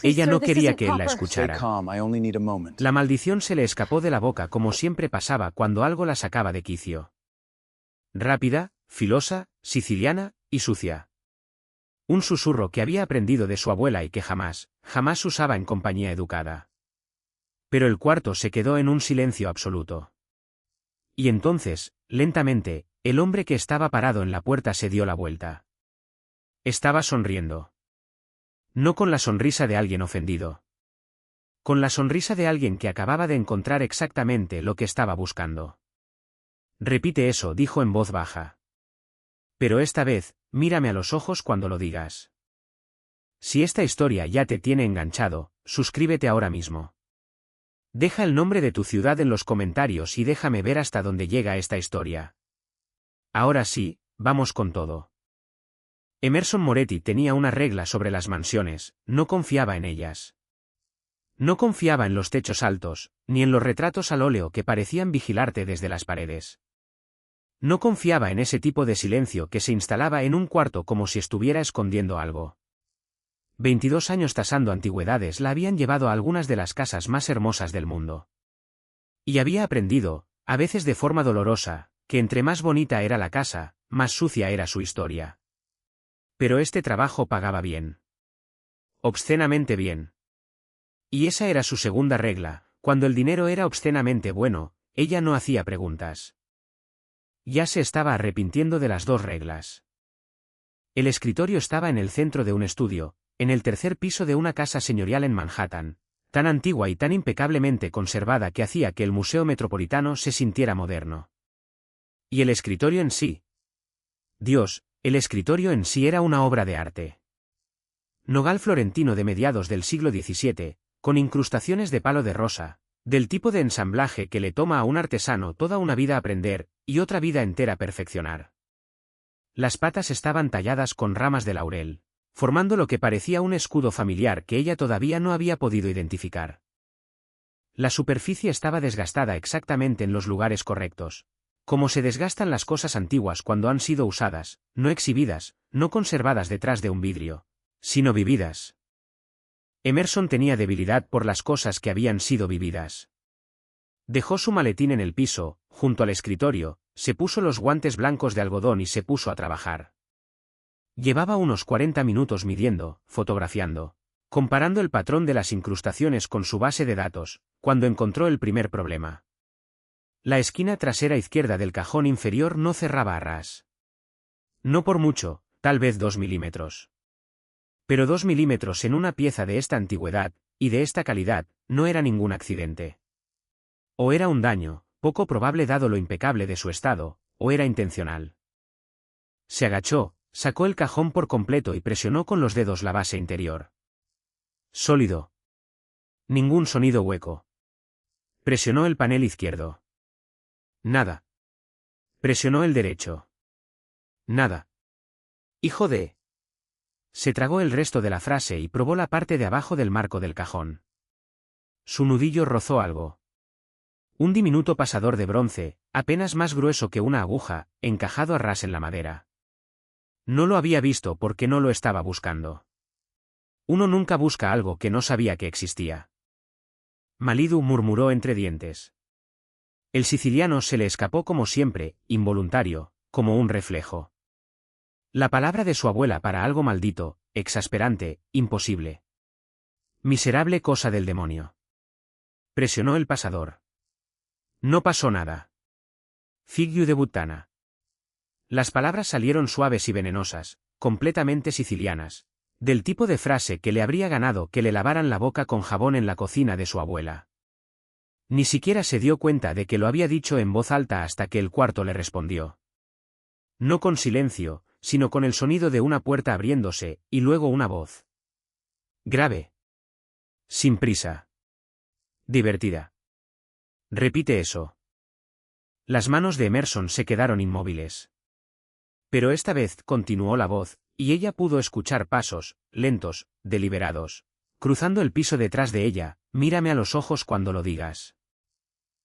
Ella no quería que él la Stay escuchara. calm, I only need a moment. La maldición se le escapó de la boca como siempre pasaba cuando algo la sacaba de quicio. Rápida, filosa, siciliana y sucia. Un susurro que había aprendido de su abuela y que jamás usaba en compañía educada. Pero el cuarto se quedó en un silencio absoluto. Y entonces, lentamente, el hombre que estaba parado en la puerta se dio la vuelta. Estaba sonriendo. No con la sonrisa de alguien ofendido. Con la sonrisa de alguien que acababa de encontrar exactamente lo que estaba buscando. Repite eso, dijo en voz baja. Pero esta vez, mírame a los ojos cuando lo digas. Si esta historia ya te tiene enganchado, suscríbete ahora mismo. Deja el nombre de tu ciudad en los comentarios y déjame ver hasta dónde llega esta historia. Ahora sí, vamos con todo. Emerson Moretti tenía una regla sobre las mansiones: no confiaba en ellas. No confiaba en los techos altos, ni en los retratos al óleo que parecían vigilarte desde las paredes. No confiaba en ese tipo de silencio que se instalaba en un cuarto como si estuviera escondiendo algo. 22 años tasando antigüedades la habían llevado a algunas de las casas más hermosas del mundo. Y había aprendido, a veces de forma dolorosa, que entre más bonita era la casa, más sucia era su historia. Pero este trabajo pagaba bien. Obscenamente bien. Y esa era su segunda regla: cuando el dinero era obscenamente bueno, ella no hacía preguntas. Ya se estaba arrepintiendo de las dos reglas. El escritorio estaba en el centro de un estudio, en el tercer piso de una casa señorial en Manhattan, tan antigua y tan impecablemente conservada que hacía que el Museo Metropolitano se sintiera moderno. ¿Y el escritorio en sí? Dios, el escritorio en sí era una obra de arte. Nogal florentino de mediados del siglo XVII, con incrustaciones de palo de rosa, del tipo de ensamblaje que le toma a un artesano toda una vida aprender, y otra vida entera perfeccionar. Las patas estaban talladas con ramas de laurel, formando lo que parecía un escudo familiar que ella todavía no había podido identificar. La superficie estaba desgastada exactamente en los lugares correctos, como se desgastan las cosas antiguas cuando han sido usadas, no exhibidas, no conservadas detrás de un vidrio, sino vividas. Emerson tenía debilidad por las cosas que habían sido vividas. Dejó su maletín en el piso, junto al escritorio, se puso los guantes blancos de algodón y se puso a trabajar. Llevaba unos 40 minutos midiendo, fotografiando, comparando el patrón de las incrustaciones con su base de datos, cuando encontró el primer problema. La esquina trasera izquierda del cajón inferior no cerraba a ras. No por mucho, tal vez 2 milímetros. Pero 2 milímetros en una pieza de esta antigüedad, y de esta calidad, no era ningún accidente. O era un daño, poco probable dado lo impecable de su estado, o era intencional. Se agachó, sacó el cajón por completo y presionó con los dedos la base interior. Sólido. Ningún sonido hueco. Presionó el panel izquierdo. Nada. Presionó el derecho. Nada. Hijo de... Se tragó el resto de la frase y probó la parte de abajo del marco del cajón. Su nudillo rozó algo. Un diminuto pasador de bronce, apenas más grueso que una aguja, encajado a ras en la madera. No lo había visto porque no lo estaba buscando. Uno nunca busca algo que no sabía que existía. Malidu murmuró entre dientes. El siciliano se le escapó como siempre, involuntario, como un reflejo. La palabra de su abuela para algo maldito, exasperante, imposible. Miserable cosa del demonio. Presionó el pasador. No pasó nada. Figlio de Buttana. Las palabras salieron suaves y venenosas, completamente sicilianas, del tipo de frase que le habría ganado que le lavaran la boca con jabón en la cocina de su abuela. Ni siquiera se dio cuenta de que lo había dicho en voz alta hasta que el cuarto le respondió. No con silencio, sino con el sonido de una puerta abriéndose, y luego una voz. Grave. Sin prisa. Divertida. Repite eso. Las manos de Emerson se quedaron inmóviles. Pero esta vez continuó la voz, y ella pudo escuchar pasos, lentos, deliberados, cruzando el piso detrás de ella. Mírame a los ojos cuando lo digas.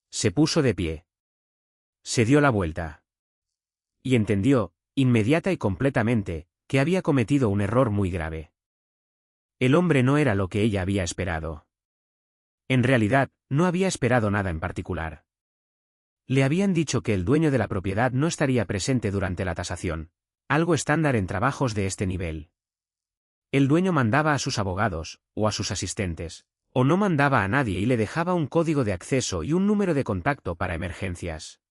Se puso de pie. Se dio la vuelta. Y entendió, inmediata y completamente, que había cometido un error muy grave. El hombre no era lo que ella había esperado. En realidad, no había esperado nada en particular. Le habían dicho que el dueño de la propiedad no estaría presente durante la tasación, algo estándar en trabajos de este nivel. El dueño mandaba a sus abogados, o a sus asistentes, o no mandaba a nadie y le dejaba un código de acceso y un número de contacto para emergencias.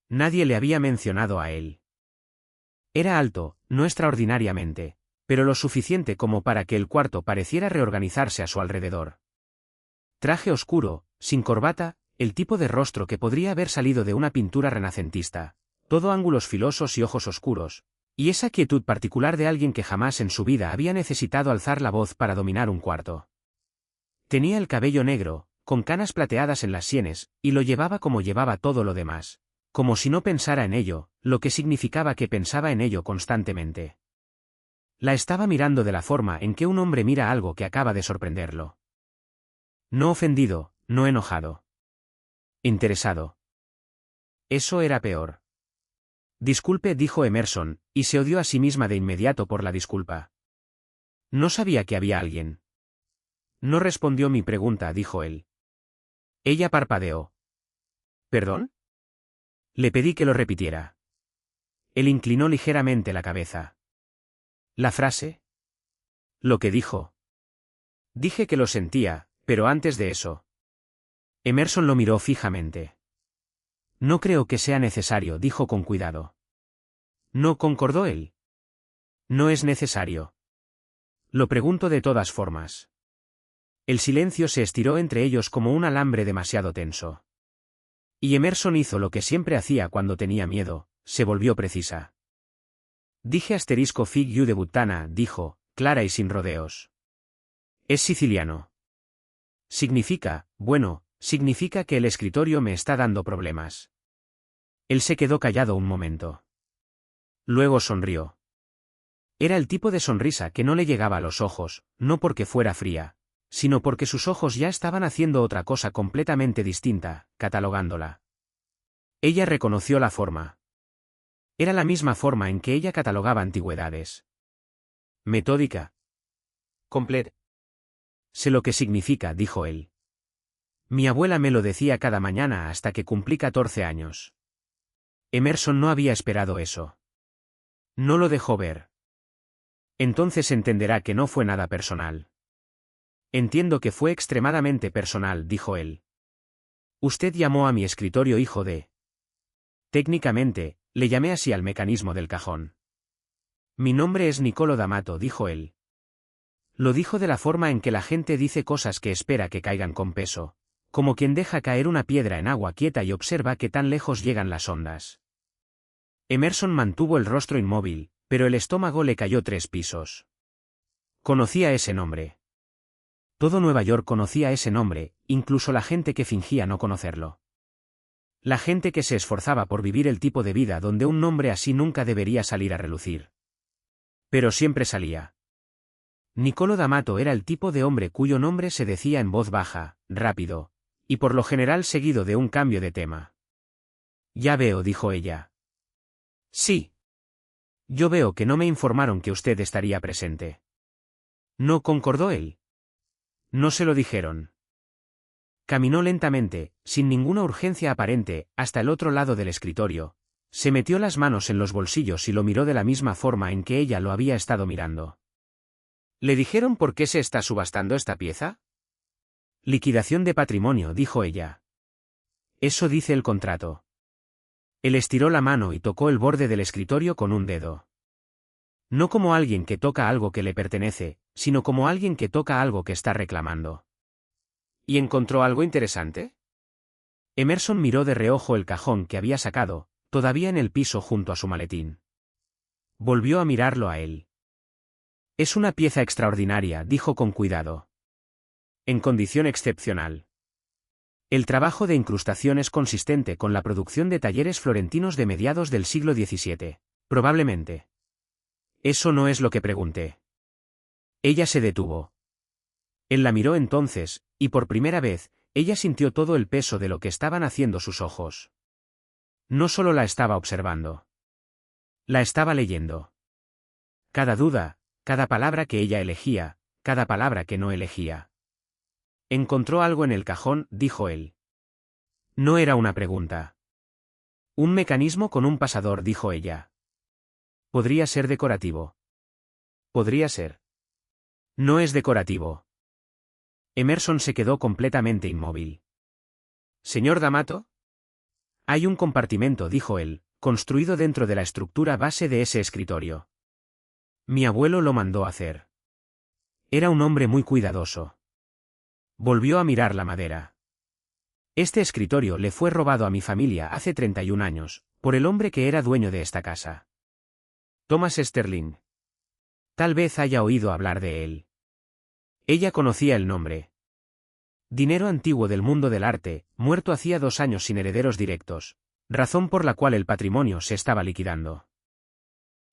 Nadie le había mencionado a él. Era alto, no extraordinariamente, pero lo suficiente como para que el cuarto pareciera reorganizarse a su alrededor. Traje oscuro, sin corbata, el tipo de rostro que podría haber salido de una pintura renacentista, todo ángulos filosos y ojos oscuros, y esa quietud particular de alguien que jamás en su vida había necesitado alzar la voz para dominar un cuarto. Tenía el cabello negro, con canas plateadas en las sienes, y lo llevaba como llevaba todo lo demás, como si no pensara en ello, lo que significaba que pensaba en ello constantemente. La estaba mirando de la forma en que un hombre mira algo que acaba de sorprenderlo. No ofendido, no enojado. Interesado. Eso era peor. Disculpe, dijo Emerson, y se odió a sí misma de inmediato por la disculpa. No sabía que había alguien. No respondió mi pregunta, dijo él. Ella parpadeó. ¿Perdón? Le pedí que lo repitiera. Él inclinó ligeramente la cabeza. ¿La frase? Lo que dijo. Dije que lo sentía, pero antes de eso. Emerson lo miró fijamente. No creo que sea necesario, dijo con cuidado. No, concordó él. No es necesario. Lo pregunto de todas formas. El silencio se estiró entre ellos como un alambre demasiado tenso. Y Emerson hizo lo que siempre hacía cuando tenía miedo, se volvió precisa. Dije asterisco Fig you de Butana, dijo, clara y sin rodeos. Es siciliano. Significa, bueno, significa que el escritorio me está dando problemas. Él se quedó callado un momento. Luego sonrió. Era el tipo de sonrisa que no le llegaba a los ojos, no porque fuera fría, sino porque sus ojos ya estaban haciendo otra cosa completamente distinta, catalogándola. Ella reconoció la forma. Era la misma forma en que ella catalogaba antigüedades. Metódica. Completa. Sé lo que significa, dijo él. Mi abuela me lo decía cada mañana hasta que cumplí 14 años. Emerson no había esperado eso. No lo dejó ver. Entonces entenderá que no fue nada personal. Entiendo que fue extremadamente personal, dijo él. Usted llamó a mi escritorio hijo de... Técnicamente, le llamé así al mecanismo del cajón. Mi nombre es Niccolò D'Amato, dijo él. Lo dijo de la forma en que la gente dice cosas que espera que caigan con peso, como quien deja caer una piedra en agua quieta y observa que tan lejos llegan las ondas. Emerson mantuvo el rostro inmóvil, pero el estómago le cayó 3 pisos. Conocía ese nombre. Todo Nueva York conocía ese nombre, incluso la gente que fingía no conocerlo. La gente que se esforzaba por vivir el tipo de vida donde un nombre así nunca debería salir a relucir. Pero siempre salía. Niccolò D'Amato era el tipo de hombre cuyo nombre se decía en voz baja, rápido, y por lo general seguido de un cambio de tema. Ya veo, dijo ella. Sí. Yo veo que no me informaron que usted estaría presente. No, concordó él. No se lo dijeron. Caminó lentamente, sin ninguna urgencia aparente, hasta el otro lado del escritorio. Se metió las manos en los bolsillos y lo miró de la misma forma en que ella lo había estado mirando. ¿Le dijeron por qué se está subastando esta pieza? Liquidación de patrimonio, dijo ella. Eso dice el contrato. Él estiró la mano y tocó el borde del escritorio con un dedo. No como alguien que toca algo que le pertenece, sino como alguien que toca algo que está reclamando. ¿Y encontró algo interesante? Emerson miró de reojo el cajón que había sacado, todavía en el piso junto a su maletín. Volvió a mirarlo a él. Es una pieza extraordinaria, dijo con cuidado. En condición excepcional. El trabajo de incrustación es consistente con la producción de talleres florentinos de mediados del siglo XVII, probablemente. Eso no es lo que pregunté. Ella se detuvo. Él la miró entonces, y por primera vez, ella sintió todo el peso de lo que estaban haciendo sus ojos. No solo la estaba observando. La estaba leyendo. Cada duda, cada palabra que ella elegía, cada palabra que no elegía. Encontró algo en el cajón, dijo él. No era una pregunta. Un mecanismo con un pasador, dijo ella. Podría ser decorativo. Podría ser. No es decorativo. Emerson se quedó completamente inmóvil. ¿Señor D'Amato? Hay un compartimento, dijo él, construido dentro de la estructura base de ese escritorio. Mi abuelo lo mandó hacer. Era un hombre muy cuidadoso. Volvió a mirar la madera. Este escritorio le fue robado a mi familia hace 31 años, por el hombre que era dueño de esta casa. Thomas Sterling. Tal vez haya oído hablar de él. Ella conocía el nombre. Dinero antiguo del mundo del arte, muerto hacía 2 años sin herederos directos, razón por la cual el patrimonio se estaba liquidando.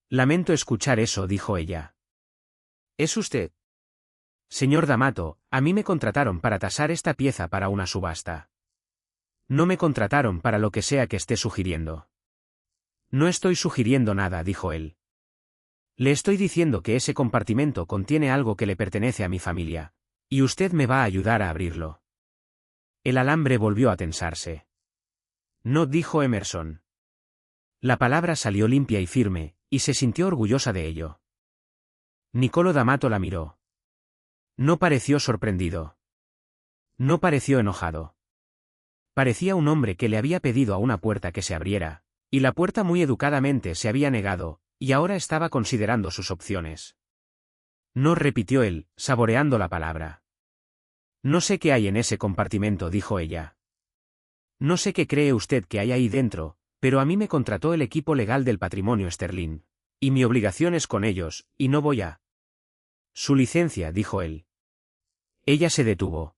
Lamento escuchar eso, dijo ella. ¿Es usted? Señor D'Amato, a mí me contrataron para tasar esta pieza para una subasta. No me contrataron para lo que sea que esté sugiriendo. No estoy sugiriendo nada, dijo él. Le estoy diciendo que ese compartimento contiene algo que le pertenece a mi familia, y usted me va a ayudar a abrirlo. El alambre volvió a tensarse. No, dijo Emerson. La palabra salió limpia y firme, y se sintió orgullosa de ello. Niccolò D'Amato la miró. No pareció sorprendido. No pareció enojado. Parecía un hombre que le había pedido a una puerta que se abriera, y la puerta muy educadamente se había negado, y ahora estaba considerando sus opciones. No, repitió él, saboreando la palabra. No sé qué hay en ese compartimento, dijo ella. No sé qué cree usted que hay ahí dentro, pero a mí me contrató el equipo legal del patrimonio Sterling, y mi obligación es con ellos, y no voy a... Su licencia, dijo él. Ella se detuvo.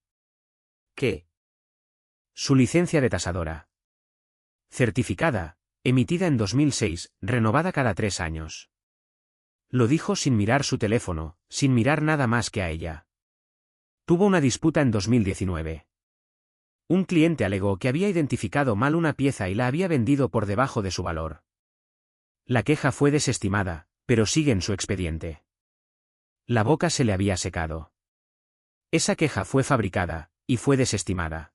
¿Qué? Su licencia de tasadora. Certificada, emitida en 2006, renovada cada 3 años. Lo dijo sin mirar su teléfono, sin mirar nada más que a ella. Tuvo una disputa en 2019. Un cliente alegó que había identificado mal una pieza y la había vendido por debajo de su valor. La queja fue desestimada, pero sigue en su expediente. La boca se le había secado. Esa queja fue fabricada, y fue desestimada.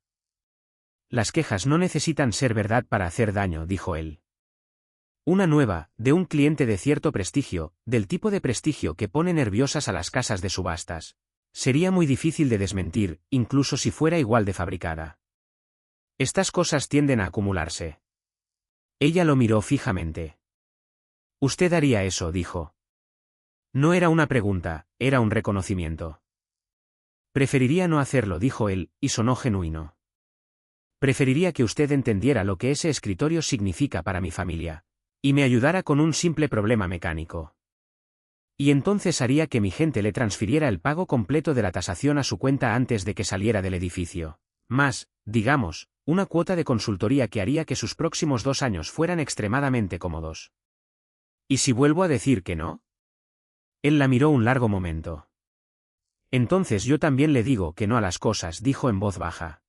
Las quejas no necesitan ser verdad para hacer daño, dijo él. Una nueva, de un cliente de cierto prestigio, del tipo de prestigio que pone nerviosas a las casas de subastas. Sería muy difícil de desmentir, incluso si fuera igual de fabricada. Estas cosas tienden a acumularse. Ella lo miró fijamente. Usted haría eso, dijo. No era una pregunta, era un reconocimiento. Preferiría no hacerlo, dijo él, y sonó genuino. Preferiría que usted entendiera lo que ese escritorio significa para mi familia, y me ayudara con un simple problema mecánico. Y entonces haría que mi gente le transfiriera el pago completo de la tasación a su cuenta antes de que saliera del edificio. Más, digamos, una cuota de consultoría que haría que sus próximos 2 años fueran extremadamente cómodos. ¿Y si vuelvo a decir que no? Él la miró un largo momento. Entonces yo también le digo que no a las cosas, dijo en voz baja.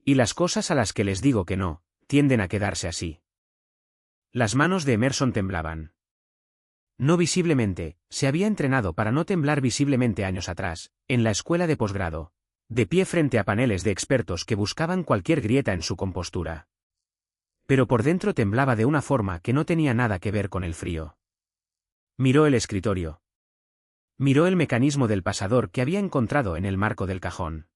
Y las cosas a las que les digo que no, tienden a quedarse así. Las manos de Emerson temblaban. No visiblemente, se había entrenado para no temblar visiblemente años atrás, en la escuela de posgrado, de pie frente a paneles de expertos que buscaban cualquier grieta en su compostura. Pero por dentro temblaba de una forma que no tenía nada que ver con el frío. Miró el escritorio. Miró el mecanismo del pasador que había encontrado en el marco del cajón.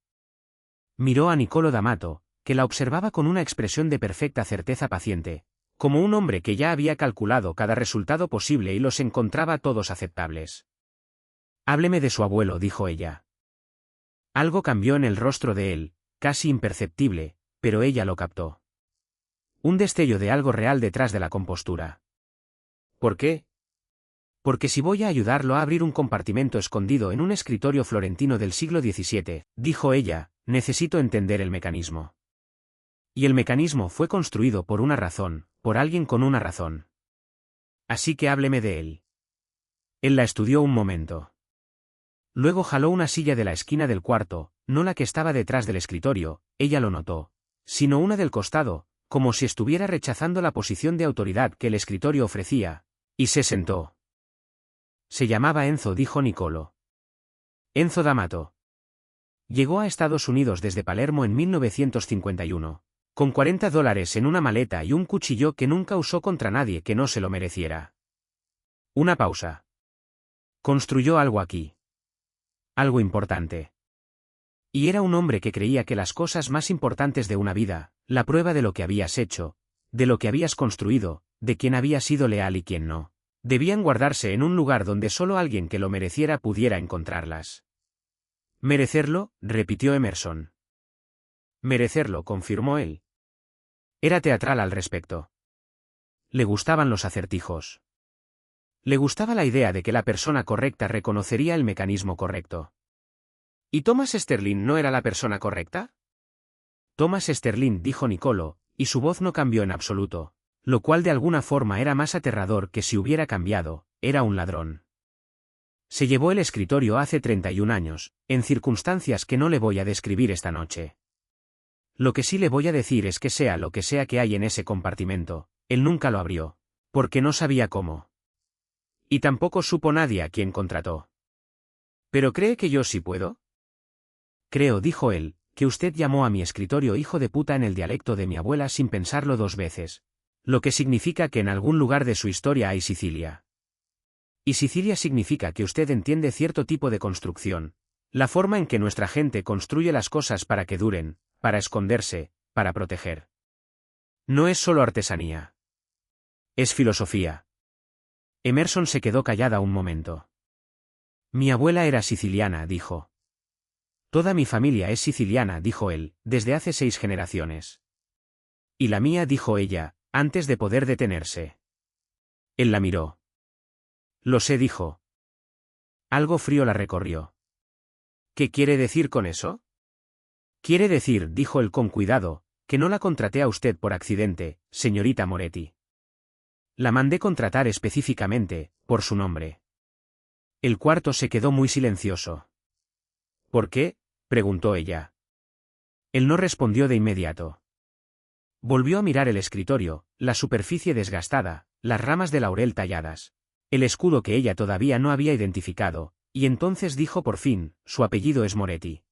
Miró a Niccolò D'Amato, que la observaba con una expresión de perfecta certeza paciente, como un hombre que ya había calculado cada resultado posible y los encontraba todos aceptables. Hábleme de su abuelo, dijo ella. Algo cambió en el rostro de él, casi imperceptible, pero ella lo captó. Un destello de algo real detrás de la compostura. ¿Por qué? Porque si voy a ayudarlo a abrir un compartimento escondido en un escritorio florentino del siglo XVII, dijo ella, necesito entender el mecanismo. Y el mecanismo fue construido por una razón, por alguien con una razón. Así que hábleme de él. Él la estudió un momento. Luego jaló una silla de la esquina del cuarto, no la que estaba detrás del escritorio, ella lo notó, sino una del costado, como si estuviera rechazando la posición de autoridad que el escritorio ofrecía, y se sentó. Se llamaba Enzo, dijo Niccolò. Enzo D'Amato. Llegó a Estados Unidos desde Palermo en 1951, con $40 en una maleta y un cuchillo que nunca usó contra nadie que no se lo mereciera. Una pausa. Construyó algo aquí. Algo importante. Y era un hombre que creía que las cosas más importantes de una vida, la prueba de lo que habías hecho, de lo que habías construido, de quién había sido leal y quién no, debían guardarse en un lugar donde solo alguien que lo mereciera pudiera encontrarlas. Merecerlo, repitió Emerson. Merecerlo, confirmó él. Era teatral al respecto. Le gustaban los acertijos. Le gustaba la idea de que la persona correcta reconocería el mecanismo correcto. ¿Y Thomas Sterling no era la persona correcta? Thomas Sterling, dijo Nicolo, y su voz no cambió en absoluto, lo cual de alguna forma era más aterrador que si hubiera cambiado, era un ladrón. Se llevó el escritorio hace 31 años, en circunstancias que no le voy a describir esta noche. Lo que sí le voy a decir es que sea lo que sea que hay en ese compartimento, él nunca lo abrió, porque no sabía cómo. Y tampoco supo nadie a quién contrató. ¿Pero cree que yo sí puedo? Creo, dijo él, que usted llamó a mi escritorio hijo de puta en el dialecto de mi abuela sin pensarlo 2 veces, lo que significa que en algún lugar de su historia hay Sicilia. Y Sicilia significa que usted entiende cierto tipo de construcción, la forma en que nuestra gente construye las cosas para que duren, para esconderse, para proteger. No es solo artesanía. Es filosofía. Emerson se quedó callada un momento. Mi abuela era siciliana, dijo. Toda mi familia es siciliana, dijo él, desde hace 6 generaciones. Y la mía, dijo ella, antes de poder detenerse. Él la miró. Lo sé, dijo. Algo frío la recorrió. ¿Qué quiere decir con eso? Quiere decir, dijo él con cuidado, que no la contraté a usted por accidente, señorita Moretti. La mandé contratar específicamente, por su nombre. El cuarto se quedó muy silencioso. ¿Por qué?, preguntó ella. Él no respondió de inmediato. Volvió a mirar el escritorio, la superficie desgastada, las ramas de laurel talladas, el escudo que ella todavía no había identificado, y entonces dijo por fin, su apellido es Moretti.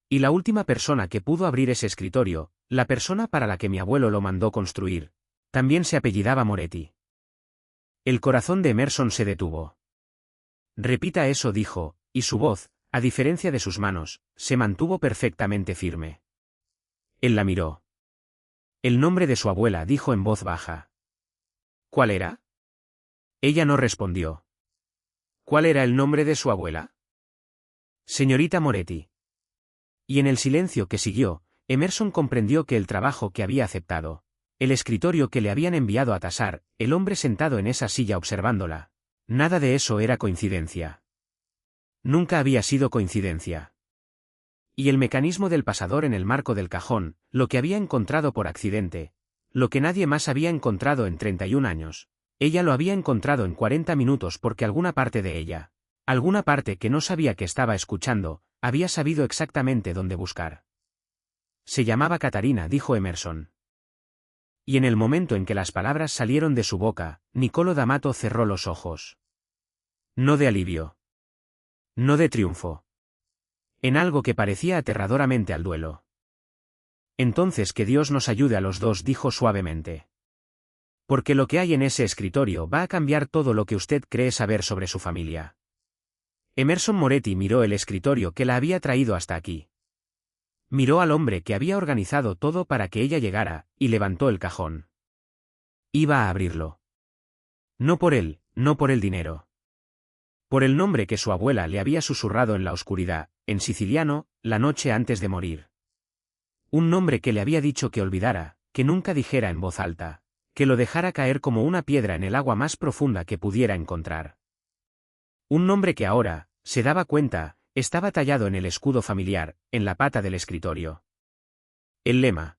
Y la última persona que pudo abrir ese escritorio, la persona para la que mi abuelo lo mandó construir, también se apellidaba Moretti. El corazón de Emerson se detuvo. Repita eso, dijo, y su voz, a diferencia de sus manos, se mantuvo perfectamente firme. Él la miró. El nombre de su abuela, dijo en voz baja. ¿Cuál era? Ella no respondió. ¿Cuál era el nombre de su abuela? Señorita Moretti. Y en el silencio que siguió, Emerson comprendió que el trabajo que había aceptado, el escritorio que le habían enviado a tasar, el hombre sentado en esa silla observándola, nada de eso era coincidencia. Nunca había sido coincidencia. Y el mecanismo del pasador en el marco del cajón, lo que había encontrado por accidente, lo que nadie más había encontrado en 31 años, ella lo había encontrado en 40 minutos porque alguna parte de ella, alguna parte que no sabía que estaba escuchando, había sabido exactamente dónde buscar. Se llamaba Catarina, dijo Emerson. Y en el momento en que las palabras salieron de su boca, Nicolo D'Amato cerró los ojos. No de alivio. No de triunfo. En algo que parecía aterradoramente al duelo. Entonces que Dios nos ayude a los dos, dijo suavemente. Porque lo que hay en ese escritorio va a cambiar todo lo que usted cree saber sobre su familia. Emerson Moretti miró el escritorio que la había traído hasta aquí. Miró al hombre que había organizado todo para que ella llegara, y levantó el cajón. Iba a abrirlo. No por él, no por el dinero. Por el nombre que su abuela le había susurrado en la oscuridad, en siciliano, la noche antes de morir. Un nombre que le había dicho que olvidara, que nunca dijera en voz alta, que lo dejara caer como una piedra en el agua más profunda que pudiera encontrar. Un nombre que ahora, se daba cuenta, estaba tallado en el escudo familiar, en la pata del escritorio. El lema.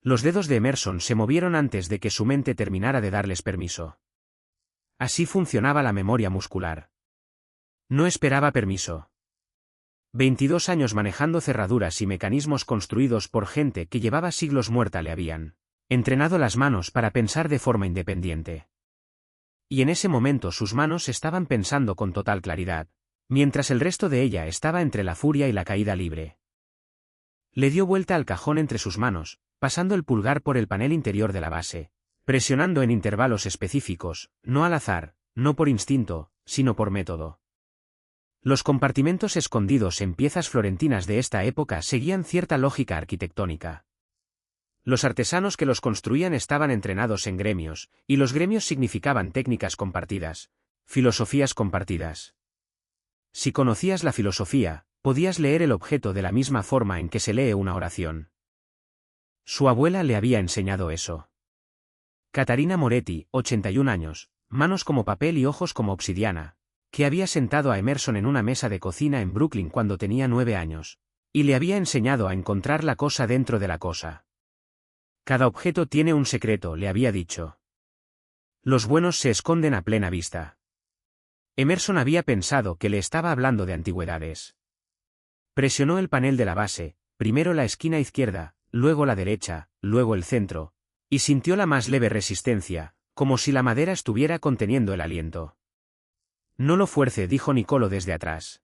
Los dedos de Emerson se movieron antes de que su mente terminara de darles permiso. Así funcionaba la memoria muscular. No esperaba permiso. 22 años manejando cerraduras y mecanismos construidos por gente que llevaba siglos muerta le habían entrenado las manos para pensar de forma independiente. Y en ese momento sus manos estaban pensando con total claridad, mientras el resto de ella estaba entre la furia y la caída libre. Le dio vuelta al cajón entre sus manos, pasando el pulgar por el panel interior de la base, presionando en intervalos específicos, no al azar, no por instinto, sino por método. Los compartimentos escondidos en piezas florentinas de esta época seguían cierta lógica arquitectónica. Los artesanos que los construían estaban entrenados en gremios, y los gremios significaban técnicas compartidas, filosofías compartidas. Si conocías la filosofía, podías leer el objeto de la misma forma en que se lee una oración. Su abuela le había enseñado eso. Catarina Moretti, 81 años, manos como papel y ojos como obsidiana, que había sentado a Emerson en una mesa de cocina en Brooklyn cuando tenía 9 años, y le había enseñado a encontrar la cosa dentro de la cosa. Cada objeto tiene un secreto, le había dicho. Los buenos se esconden a plena vista. Emerson había pensado que le estaba hablando de antigüedades. Presionó el panel de la base, primero la esquina izquierda, luego la derecha, luego el centro, y sintió la más leve resistencia, como si la madera estuviera conteniendo el aliento. No lo fuerce, dijo Nicolo desde atrás.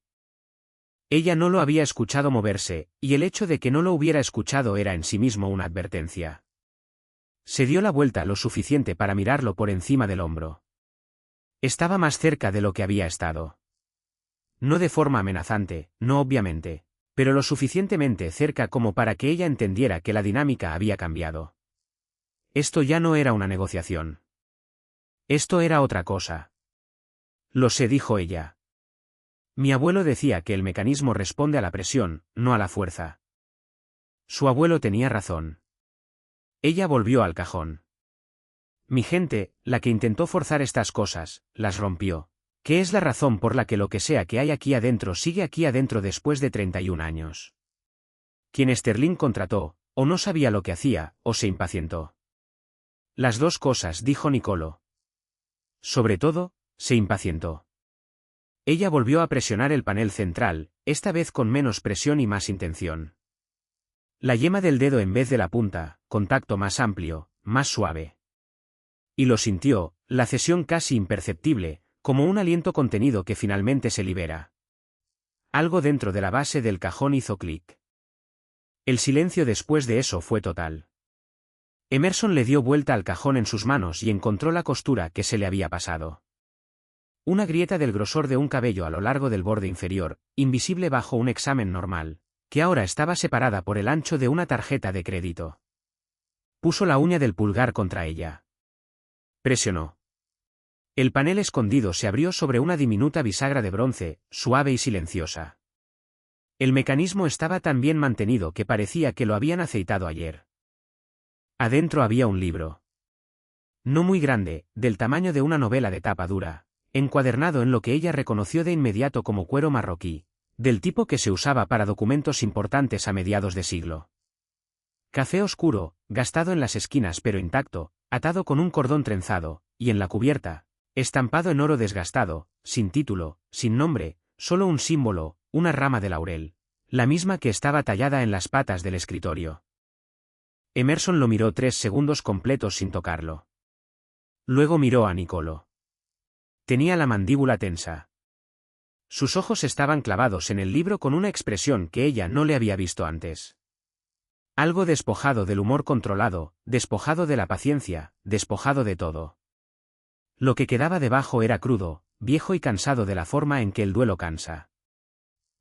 Ella no lo había escuchado moverse, y el hecho de que no lo hubiera escuchado era en sí mismo una advertencia. Se dio la vuelta lo suficiente para mirarlo por encima del hombro. Estaba más cerca de lo que había estado. No de forma amenazante, no obviamente, pero lo suficientemente cerca como para que ella entendiera que la dinámica había cambiado. Esto ya no era una negociación. Esto era otra cosa. Lo sé, dijo ella. Mi abuelo decía que el mecanismo responde a la presión, no a la fuerza. Su abuelo tenía razón. Ella volvió al cajón. Mi gente, la que intentó forzar estas cosas, las rompió. ¿Qué es la razón por la que lo que sea que hay aquí adentro sigue aquí adentro después de 31 años? Quien Sterling contrató, o no sabía lo que hacía, o se impacientó. Las dos cosas, dijo Nicolo. Sobre todo, se impacientó. Ella volvió a presionar el panel central, esta vez con menos presión y más intención. La yema del dedo en vez de la punta, contacto más amplio, más suave. Y lo sintió, la cesión casi imperceptible, como un aliento contenido que finalmente se libera. Algo dentro de la base del cajón hizo clic. El silencio después de eso fue total. Emerson le dio vuelta al cajón en sus manos y encontró la costura que se le había pasado. Una grieta del grosor de un cabello a lo largo del borde inferior, invisible bajo un examen normal, que ahora estaba separada por el ancho de una tarjeta de crédito. Puso la uña del pulgar contra ella. Presionó. El panel escondido se abrió sobre una diminuta bisagra de bronce, suave y silenciosa. El mecanismo estaba tan bien mantenido que parecía que lo habían aceitado ayer. Adentro había un libro. No muy grande, del tamaño de una novela de tapa dura, encuadernado en lo que ella reconoció de inmediato como cuero marroquí, del tipo que se usaba para documentos importantes a mediados de siglo. Café oscuro, gastado en las esquinas pero intacto, atado con un cordón trenzado, y en la cubierta, estampado en oro desgastado, sin título, sin nombre, solo un símbolo, una rama de laurel, la misma que estaba tallada en las patas del escritorio. Emerson lo miró 3 segundos completos sin tocarlo. Luego miró a Nicolo. Tenía la mandíbula tensa. Sus ojos estaban clavados en el libro con una expresión que ella no le había visto antes. Algo despojado del humor controlado, despojado de la paciencia, despojado de todo. Lo que quedaba debajo era crudo, viejo y cansado de la forma en que el duelo cansa.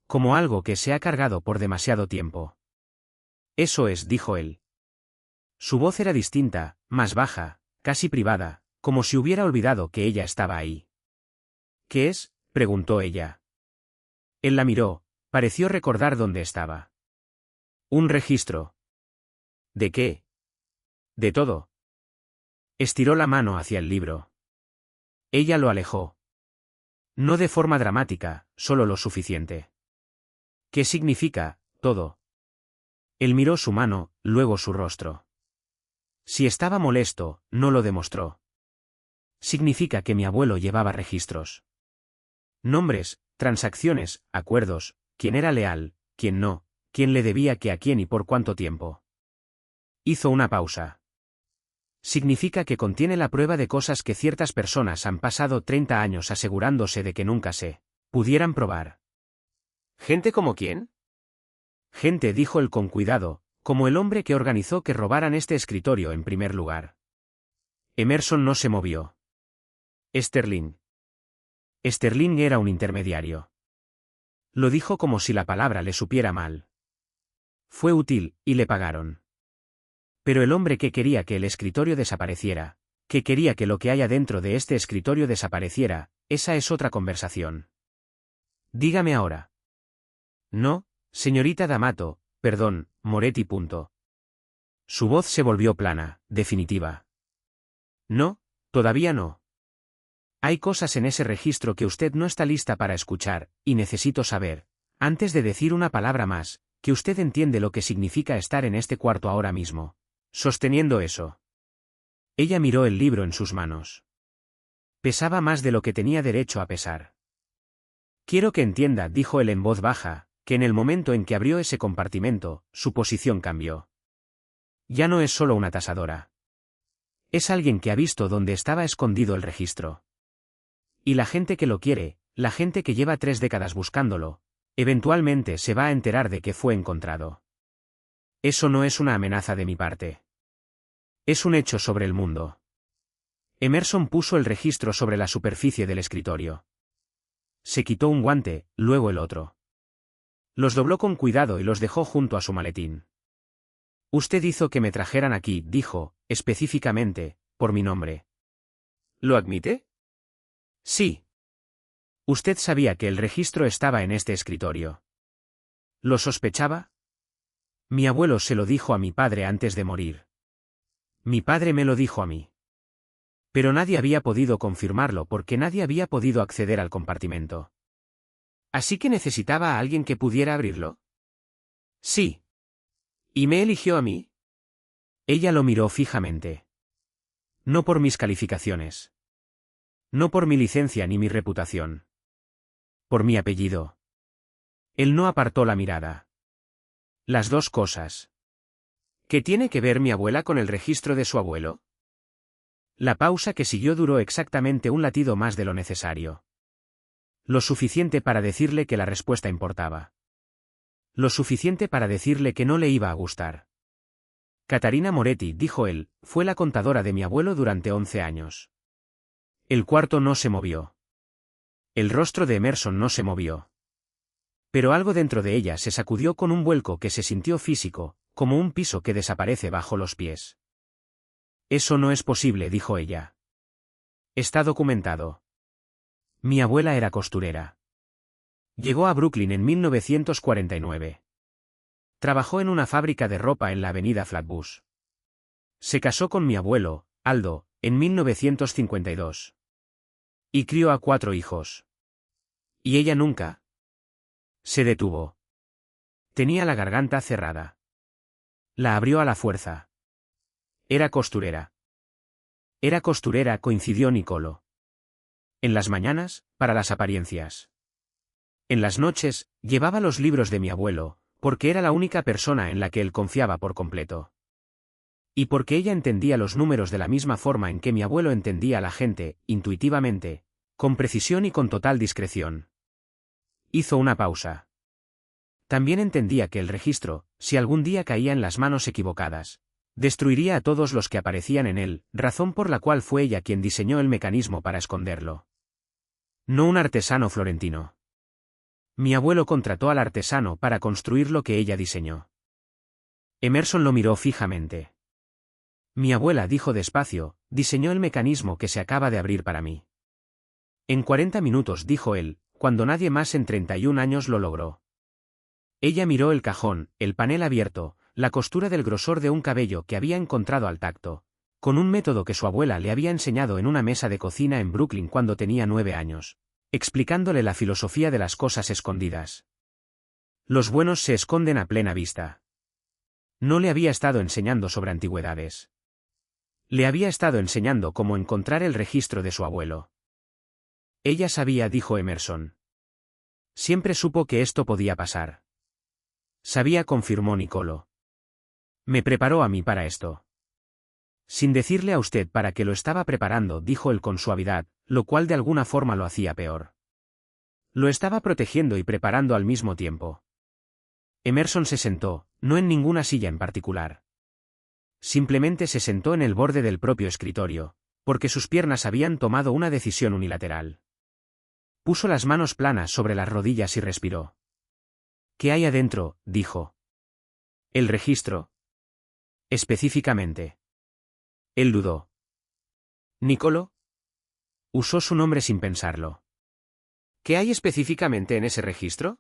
Como algo que se ha cargado por demasiado tiempo. Eso es, dijo él. Su voz era distinta, más baja, casi privada, como si hubiera olvidado que ella estaba ahí. ¿Qué es?, preguntó ella. Él la miró, pareció recordar dónde estaba. Un registro. ¿De qué? De todo. Estiró la mano hacia el libro. Ella lo alejó. No de forma dramática, solo lo suficiente. ¿Qué significa, todo? Él miró su mano, luego su rostro. Si estaba molesto, no lo demostró. Significa que mi abuelo llevaba registros. Nombres, transacciones, acuerdos, quién era leal, quién no, quién le debía qué a quién y por cuánto tiempo. Hizo una pausa. Significa que contiene la prueba de cosas que ciertas personas han pasado 30 años asegurándose de que nunca se Pudieran probar. ¿Gente como quién? Gente, dijo él con cuidado, como el hombre que organizó que robaran este escritorio en primer lugar. Emerson no se movió. Sterling. Sterling era un intermediario. Lo dijo como si la palabra le supiera mal. Fue útil, y le pagaron. Pero el hombre que quería que el escritorio desapareciera, que quería que lo que haya dentro de este escritorio desapareciera, esa es otra conversación. Dígame ahora. No, señorita D'Amato, perdón, Moretti. Su voz se volvió plana, definitiva. No, todavía no. Hay cosas en ese registro que usted no está lista para escuchar, y necesito saber, antes de decir una palabra más, que usted entiende lo que significa estar en este cuarto ahora mismo. Sosteniendo eso. Ella miró el libro en sus manos. Pesaba más de lo que tenía derecho a pesar. Quiero que entienda, dijo él en voz baja, que en el momento en que abrió ese compartimento, su posición cambió. Ya no es solo una tasadora. Es alguien que ha visto dónde estaba escondido el registro. Y la gente que lo quiere, la gente que lleva 3 décadas buscándolo, eventualmente se va a enterar de que fue encontrado. Eso no es una amenaza de mi parte. Es un hecho sobre el mundo. Emerson puso el registro sobre la superficie del escritorio. Se quitó un guante, luego el otro. Los dobló con cuidado y los dejó junto a su maletín. Usted hizo que me trajeran aquí, dijo, específicamente, por mi nombre. ¿Lo admite? Sí. Usted sabía que el registro estaba en este escritorio. ¿Lo sospechaba? Mi abuelo se lo dijo a mi padre antes de morir. Mi padre me lo dijo a mí. Pero nadie había podido confirmarlo porque nadie había podido acceder al compartimento. ¿Así que necesitaba a alguien que pudiera abrirlo? Sí. ¿Y me eligió a mí? Ella lo miró fijamente. No por mis calificaciones. No por mi licencia ni mi reputación. Por mi apellido. Él no apartó la mirada. Las dos cosas. ¿Qué tiene que ver mi abuela con el registro de su abuelo? La pausa que siguió duró exactamente un latido más de lo necesario. Lo suficiente para decirle que la respuesta importaba. Lo suficiente para decirle que no le iba a gustar. Catarina Moretti, dijo él, fue la contadora de mi abuelo durante 11 años. El cuarto no se movió. El rostro de Emerson no se movió. Pero algo dentro de ella se sacudió con un vuelco que se sintió físico, como un piso que desaparece bajo los pies. Eso no es posible, dijo ella. Está documentado. Mi abuela era costurera. Llegó a Brooklyn en 1949. Trabajó en una fábrica de ropa en la avenida Flatbush. Se casó con mi abuelo, Aldo, en 1952. Y crió a 4 hijos. Y ella nunca. Se detuvo. Tenía la garganta cerrada. La abrió a la fuerza. Era costurera. Era costurera, coincidió Nicolo. En las mañanas, para las apariencias. En las noches, llevaba los libros de mi abuelo, porque era la única persona en la que él confiaba por completo. Y porque ella entendía los números de la misma forma en que mi abuelo entendía a la gente, intuitivamente, con precisión y con total discreción. Hizo una pausa. También entendía que el registro, si algún día caía en las manos equivocadas, destruiría a todos los que aparecían en él, razón por la cual fue ella quien diseñó el mecanismo para esconderlo. No un artesano florentino. Mi abuelo contrató al artesano para construir lo que ella diseñó. Emerson lo miró fijamente. Mi abuela, dijo despacio, diseñó el mecanismo que se acaba de abrir para mí. En 40 minutos, dijo él, cuando nadie más en 31 años lo logró. Ella miró el cajón, el panel abierto, la costura del grosor de un cabello que había encontrado al tacto, con un método que su abuela le había enseñado en una mesa de cocina en Brooklyn cuando tenía 9 años, explicándole la filosofía de las cosas escondidas. Los buenos se esconden a plena vista. No le había estado enseñando sobre antigüedades. Le había estado enseñando cómo encontrar el registro de su abuelo. Ella sabía, dijo Emerson. Siempre supo que esto podía pasar. Sabía, confirmó Nicolo. Me preparó a mí para esto. Sin decirle a usted para qué lo estaba preparando, dijo él con suavidad, lo cual de alguna forma lo hacía peor. Lo estaba protegiendo y preparando al mismo tiempo. Emerson se sentó, no en ninguna silla en particular. Simplemente se sentó en el borde del propio escritorio, porque sus piernas habían tomado una decisión unilateral. Puso las manos planas sobre las rodillas y respiró. ¿Qué hay adentro?, dijo. El registro. Específicamente. Él dudó. ¿Nicolo? Usó su nombre sin pensarlo. ¿Qué hay específicamente en ese registro?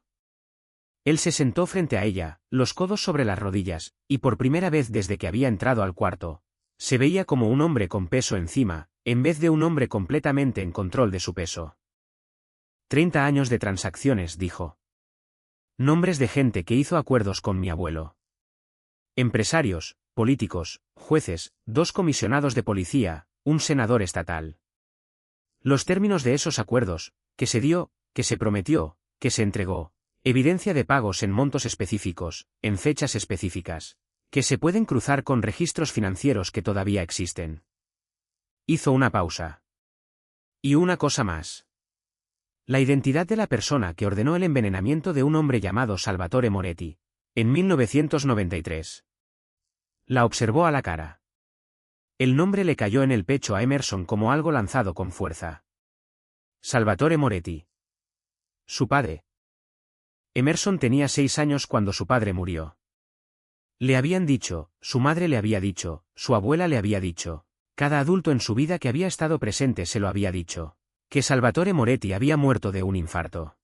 Él se sentó frente a ella, los codos sobre las rodillas, y por primera vez desde que había entrado al cuarto, se veía como un hombre con peso encima, en vez de un hombre completamente en control de su peso. 30 años de transacciones, dijo. Nombres de gente que hizo acuerdos con mi abuelo. Empresarios, políticos, jueces, 2 comisionados de policía, un senador estatal. Los términos de esos acuerdos, que se dio, que se prometió, que se entregó. Evidencia de pagos en montos específicos, en fechas específicas, que se pueden cruzar con registros financieros que todavía existen. Hizo una pausa. Y una cosa más. La identidad de la persona que ordenó el envenenamiento de un hombre llamado Salvatore Moretti, en 1993. La observó a la cara. El nombre le cayó en el pecho a Emerson como algo lanzado con fuerza. Salvatore Moretti. Su padre. Emerson tenía 6 años cuando su padre murió. Le habían dicho, su madre le había dicho, su abuela le había dicho, cada adulto en su vida que había estado presente se lo había dicho, que Salvatore Moretti había muerto de un infarto.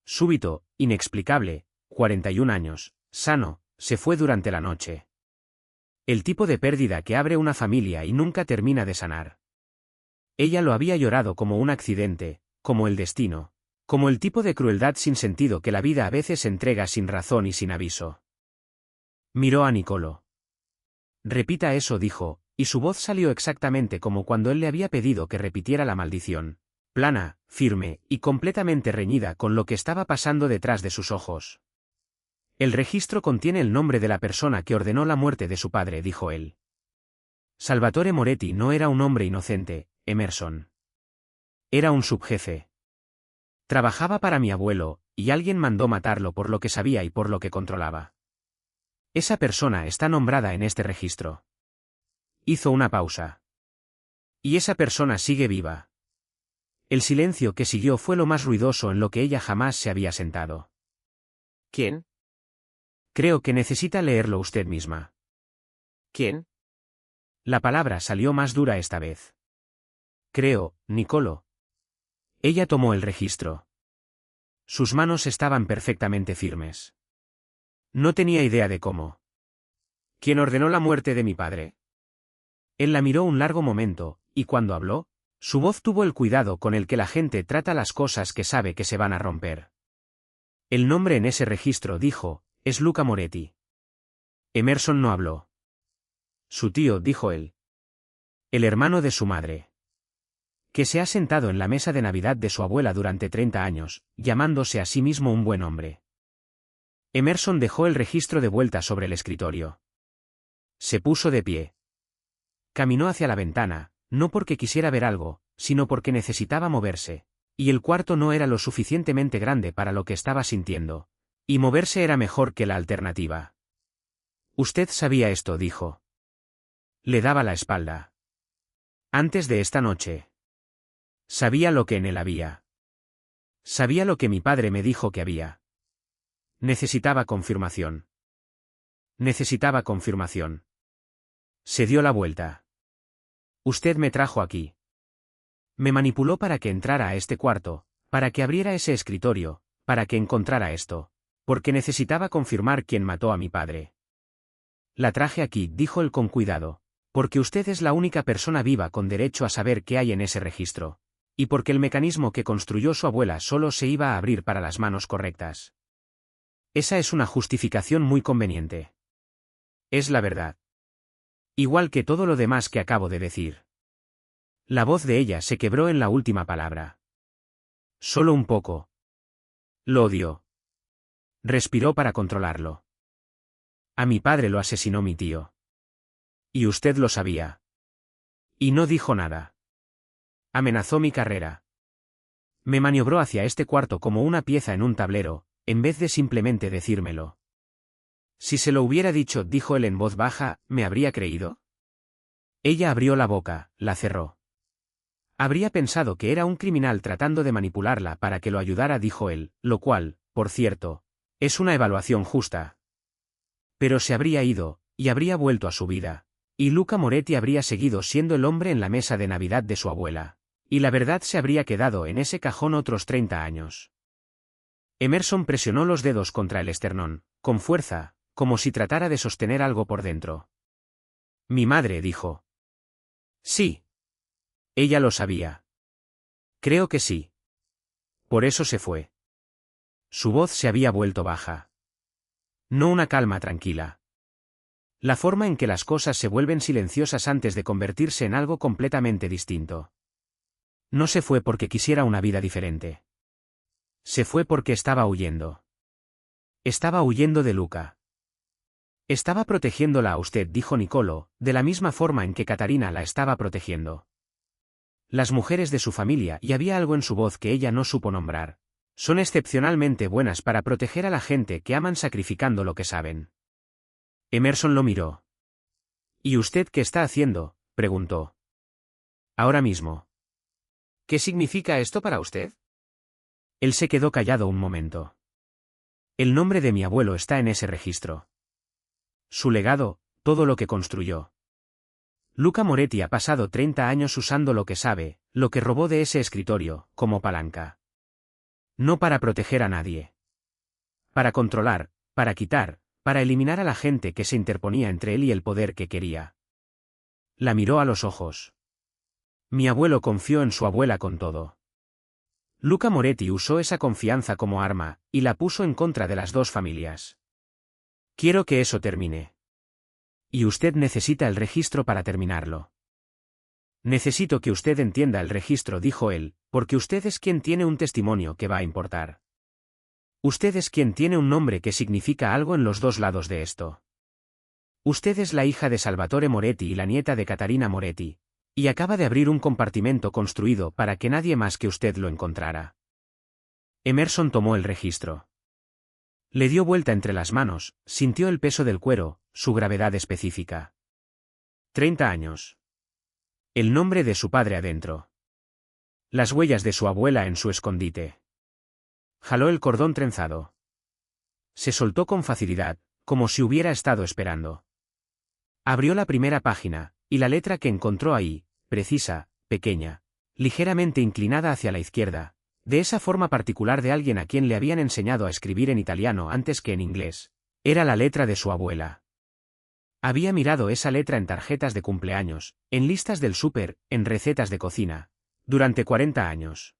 Súbito, inexplicable, 41 años, sano, se fue durante la noche. El tipo de pérdida que abre una familia y nunca termina de sanar. Ella lo había llorado como un accidente, como el destino. Como el tipo de crueldad sin sentido que la vida a veces entrega sin razón y sin aviso. Miró a Nicolo. Repita eso, dijo, y su voz salió exactamente como cuando él le había pedido que repitiera la maldición, plana, firme, y completamente reñida con lo que estaba pasando detrás de sus ojos. El registro contiene el nombre de la persona que ordenó la muerte de su padre, dijo él. Salvatore Moretti no era un hombre inocente, Emerson. Era un subjefe. Trabajaba para mi abuelo, y alguien mandó matarlo por lo que sabía y por lo que controlaba. Esa persona está nombrada en este registro. Hizo una pausa. Y esa persona sigue viva. El silencio que siguió fue lo más ruidoso en lo que ella jamás se había sentado. ¿Quién? Creo que necesita leerlo usted misma. ¿Quién? La palabra salió más dura esta vez. Creo, Nicolo. Ella tomó el registro. Sus manos estaban perfectamente firmes. No tenía idea de cómo. ¿Quién ordenó la muerte de mi padre? Él la miró un largo momento, y cuando habló, su voz tuvo el cuidado con el que la gente trata las cosas que sabe que se van a romper. El nombre en ese registro, dijo, es Luca Moretti. Emerson no habló. Su tío, dijo él. El hermano de su madre. Que se ha sentado en la mesa de Navidad de su abuela durante 30 años, llamándose a sí mismo un buen hombre. Emerson dejó el registro de vuelta sobre el escritorio. Se puso de pie. Caminó hacia la ventana, no porque quisiera ver algo, sino porque necesitaba moverse, y el cuarto no era lo suficientemente grande para lo que estaba sintiendo, y moverse era mejor que la alternativa. Usted sabía esto, dijo. Le daba la espalda. Antes de esta noche. Sabía lo que en él había. Sabía lo que mi padre me dijo que había. Necesitaba confirmación. Necesitaba confirmación. Se dio la vuelta. Usted me trajo aquí. Me manipuló para que entrara a este cuarto, para que abriera ese escritorio, para que encontrara esto, porque necesitaba confirmar quién mató a mi padre. La traje aquí, dijo él con cuidado, porque usted es la única persona viva con derecho a saber qué hay en ese registro. Y porque el mecanismo que construyó su abuela solo se iba a abrir para las manos correctas. Esa es una justificación muy conveniente. Es la verdad. Igual que todo lo demás que acabo de decir. La voz de ella se quebró en la última palabra. Solo un poco. Lo odió. Respiró para controlarlo. A mi padre lo asesinó mi tío. Y usted lo sabía. Y no dijo nada. Amenazó mi carrera. Me maniobró hacia este cuarto como una pieza en un tablero, en vez de simplemente decírmelo. Si se lo hubiera dicho, dijo él en voz baja, ¿me habría creído? Ella abrió la boca, la cerró. Habría pensado que era un criminal tratando de manipularla para que lo ayudara, dijo él, lo cual, por cierto, es una evaluación justa. Pero se habría ido, y habría vuelto a su vida. Y Luca Moretti habría seguido siendo el hombre en la mesa de Navidad de su abuela. Y la verdad se habría quedado en ese cajón otros 30 años. Emerson presionó los dedos contra el esternón, con fuerza, como si tratara de sostener algo por dentro. Mi madre dijo. Sí. Ella lo sabía. Creo que sí. Por eso se fue. Su voz se había vuelto baja. No una calma tranquila. La forma en que las cosas se vuelven silenciosas antes de convertirse en algo completamente distinto. No se fue porque quisiera una vida diferente. Se fue porque estaba huyendo. Estaba huyendo de Luca. Estaba protegiéndola a usted, dijo Niccolò, de la misma forma en que Catarina la estaba protegiendo. Las mujeres de su familia, y había algo en su voz que ella no supo nombrar, son excepcionalmente buenas para proteger a la gente que aman sacrificando lo que saben. Emerson lo miró. ¿Y usted qué está haciendo?, preguntó. Ahora mismo. ¿Qué significa esto para usted? Él se quedó callado un momento. El nombre de mi abuelo está en ese registro. Su legado, todo lo que construyó. Luca Moretti ha pasado 30 años usando lo que sabe, lo que robó de ese escritorio, como palanca. No para proteger a nadie. Para controlar, para quitar, para eliminar a la gente que se interponía entre él y el poder que quería. La miró a los ojos. Mi abuelo confió en su abuela con todo. Luca Moretti usó esa confianza como arma, y la puso en contra de las dos familias. Quiero que eso termine. Y usted necesita el registro para terminarlo. Necesito que usted entienda el registro, dijo él, porque usted es quien tiene un testimonio que va a importar. Usted es quien tiene un nombre que significa algo en los dos lados de esto. Usted es la hija de Salvatore Moretti y la nieta de Catarina Moretti, y acaba de abrir un compartimento construido para que nadie más que usted lo encontrara. Emerson tomó el registro. Le dio vuelta entre las manos, sintió el peso del cuero, su gravedad específica. 30 años. El nombre de su padre adentro. Las huellas de su abuela en su escondite. Jaló el cordón trenzado. Se soltó con facilidad, como si hubiera estado esperando. Abrió la primera página, y la letra que encontró ahí, precisa, pequeña, ligeramente inclinada hacia la izquierda, de esa forma particular de alguien a quien le habían enseñado a escribir en italiano antes que en inglés, era la letra de su abuela. Había mirado esa letra en tarjetas de cumpleaños, en listas del súper, en recetas de cocina, durante 40 años.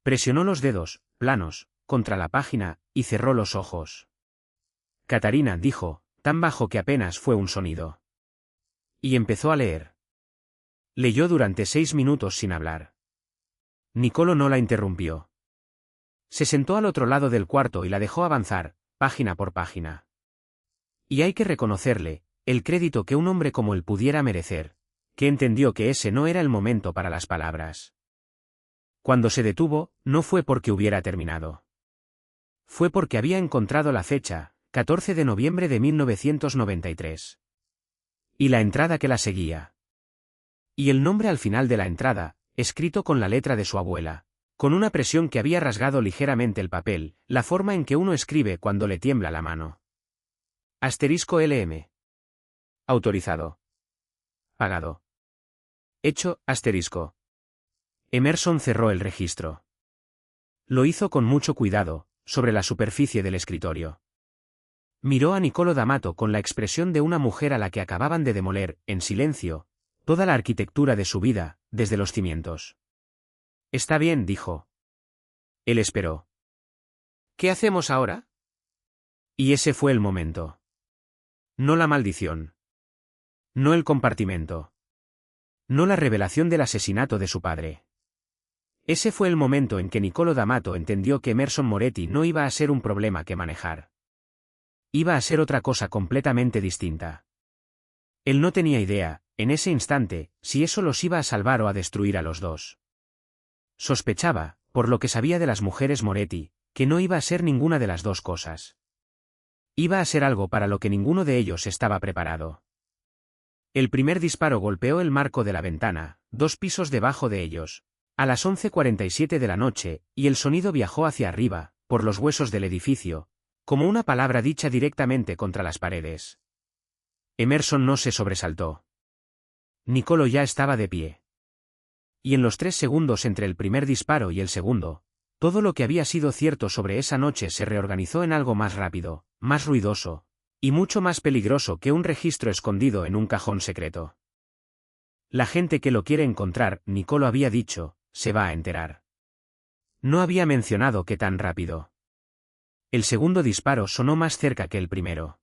Presionó los dedos, planos, contra la página, y cerró los ojos. Catarina, dijo, tan bajo que apenas fue un sonido. Y empezó a leer. Leyó durante 6 minutos sin hablar. Niccolò no la interrumpió. Se sentó al otro lado del cuarto y la dejó avanzar, página por página. Y hay que reconocerle, el crédito que un hombre como él pudiera merecer, que entendió que ese no era el momento para las palabras. Cuando se detuvo, no fue porque hubiera terminado. Fue porque había encontrado la fecha, 14 de noviembre de 1993. Y la entrada que la seguía. Y el nombre al final de la entrada, escrito con la letra de su abuela, con una presión que había rasgado ligeramente el papel, la forma en que uno escribe cuando le tiembla la mano. Asterisco LM. Autorizado. Pagado. Hecho, asterisco. Emerson cerró el registro. Lo hizo con mucho cuidado, sobre la superficie del escritorio. Miró a Niccolò D'Amato con la expresión de una mujer a la que acababan de demoler, en silencio, toda la arquitectura de su vida, desde los cimientos. Está bien, dijo. Él esperó. ¿Qué hacemos ahora? Y ese fue el momento. No la maldición. No el compartimento. No la revelación del asesinato de su padre. Ese fue el momento en que Niccolò D'Amato entendió que Emerson Moretti no iba a ser un problema que manejar. Iba a ser otra cosa completamente distinta. Él no tenía idea, en ese instante, si eso los iba a salvar o a destruir a los dos. Sospechaba, por lo que sabía de las mujeres Moretti, que no iba a ser ninguna de las dos cosas. Iba a ser algo para lo que ninguno de ellos estaba preparado. El primer disparo golpeó el marco de la ventana, 2 pisos debajo de ellos, a las 11:47 de la noche, y el sonido viajó hacia arriba, por los huesos del edificio, como una palabra dicha directamente contra las paredes. Emerson no se sobresaltó. Nicolo ya estaba de pie. Y en los 3 segundos entre el primer disparo y el segundo, todo lo que había sido cierto sobre esa noche se reorganizó en algo más rápido, más ruidoso, y mucho más peligroso que un registro escondido en un cajón secreto. La gente que lo quiere encontrar, Nicolo había dicho, se va a enterar. No había mencionado que tan rápido. El segundo disparo sonó más cerca que el primero.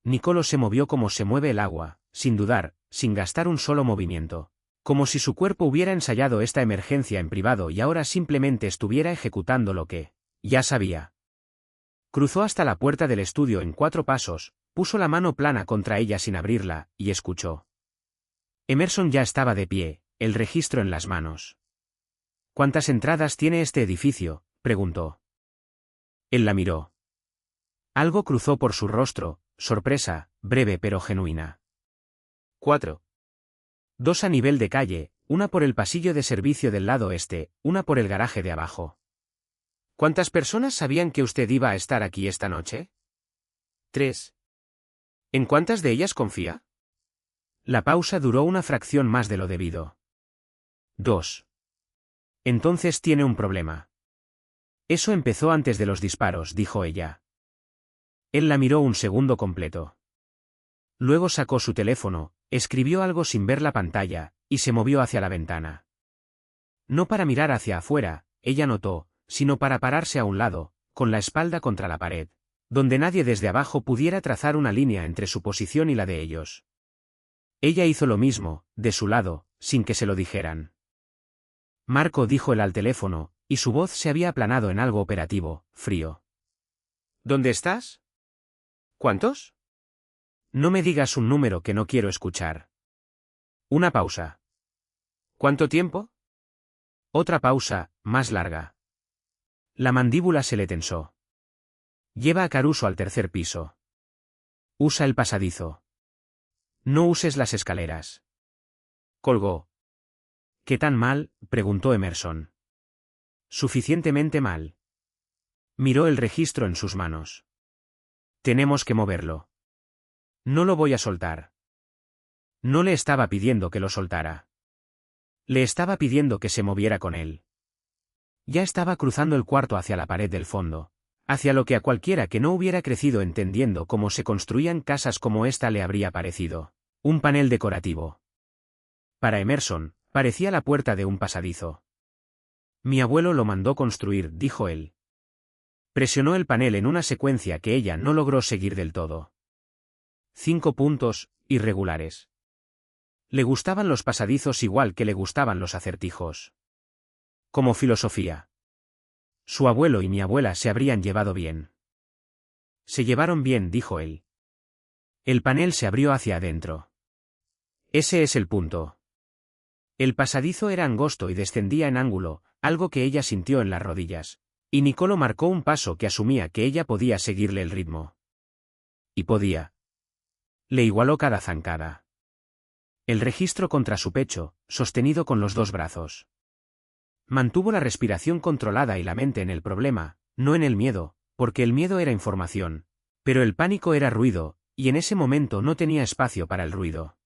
Nicolo se movió como se mueve el agua, sin dudar, sin gastar un solo movimiento, como si su cuerpo hubiera ensayado esta emergencia en privado y ahora simplemente estuviera ejecutando lo que ya sabía. Cruzó hasta la puerta del estudio en 4 pasos, puso la mano plana contra ella sin abrirla, y escuchó. Emerson ya estaba de pie, el registro en las manos. ¿Cuántas entradas tiene este edificio?, preguntó. Él la miró. Algo cruzó por su rostro, sorpresa, breve pero genuina. 4. 2 a nivel de calle, una por el pasillo de servicio del lado este, una por el garaje de abajo. ¿Cuántas personas sabían que usted iba a estar aquí esta noche? 3. ¿En cuántas de ellas confía? La pausa duró una fracción más de lo debido. 2. Entonces tiene un problema. Eso empezó antes de los disparos, dijo ella. Él la miró un segundo completo. Luego sacó su teléfono, escribió algo sin ver la pantalla, y se movió hacia la ventana. No para mirar hacia afuera, ella notó, sino para pararse a un lado, con la espalda contra la pared, donde nadie desde abajo pudiera trazar una línea entre su posición y la de ellos. Ella hizo lo mismo, de su lado, sin que se lo dijeran. Marco, dijo él al teléfono, y su voz se había aplanado en algo operativo, frío. ¿Dónde estás? ¿Cuántos? No me digas un número que no quiero escuchar. Una pausa. ¿Cuánto tiempo? Otra pausa, más larga. La mandíbula se le tensó. Lleva a Caruso al 3er piso. Usa el pasadizo. No uses las escaleras. Colgó. ¿Qué tan mal?, preguntó Emerson. Suficientemente mal. Miró el registro en sus manos. Tenemos que moverlo. No lo voy a soltar. No le estaba pidiendo que lo soltara. Le estaba pidiendo que se moviera con él. Ya estaba cruzando el cuarto hacia la pared del fondo, hacia lo que a cualquiera que no hubiera crecido entendiendo cómo se construían casas como esta le habría parecido un panel decorativo. Para Emerson, parecía la puerta de un pasadizo. Mi abuelo lo mandó construir, dijo él. Presionó el panel en una secuencia que ella no logró seguir del todo. 5 puntos, irregulares. Le gustaban los pasadizos igual que le gustaban los acertijos. Como filosofía. Su abuelo y mi abuela se habrían llevado bien. Se llevaron bien, dijo él. El panel se abrió hacia adentro. Ese es el punto. El pasadizo era angosto y descendía en ángulo, algo que ella sintió en las rodillas, y Nicolo marcó un paso que asumía que ella podía seguirle el ritmo. Y podía. Le igualó cada zancada. El registro contra su pecho, sostenido con los 2 brazos. Mantuvo la respiración controlada y la mente en el problema, no en el miedo, porque el miedo era información, pero el pánico era ruido, y en ese momento no tenía espacio para el ruido.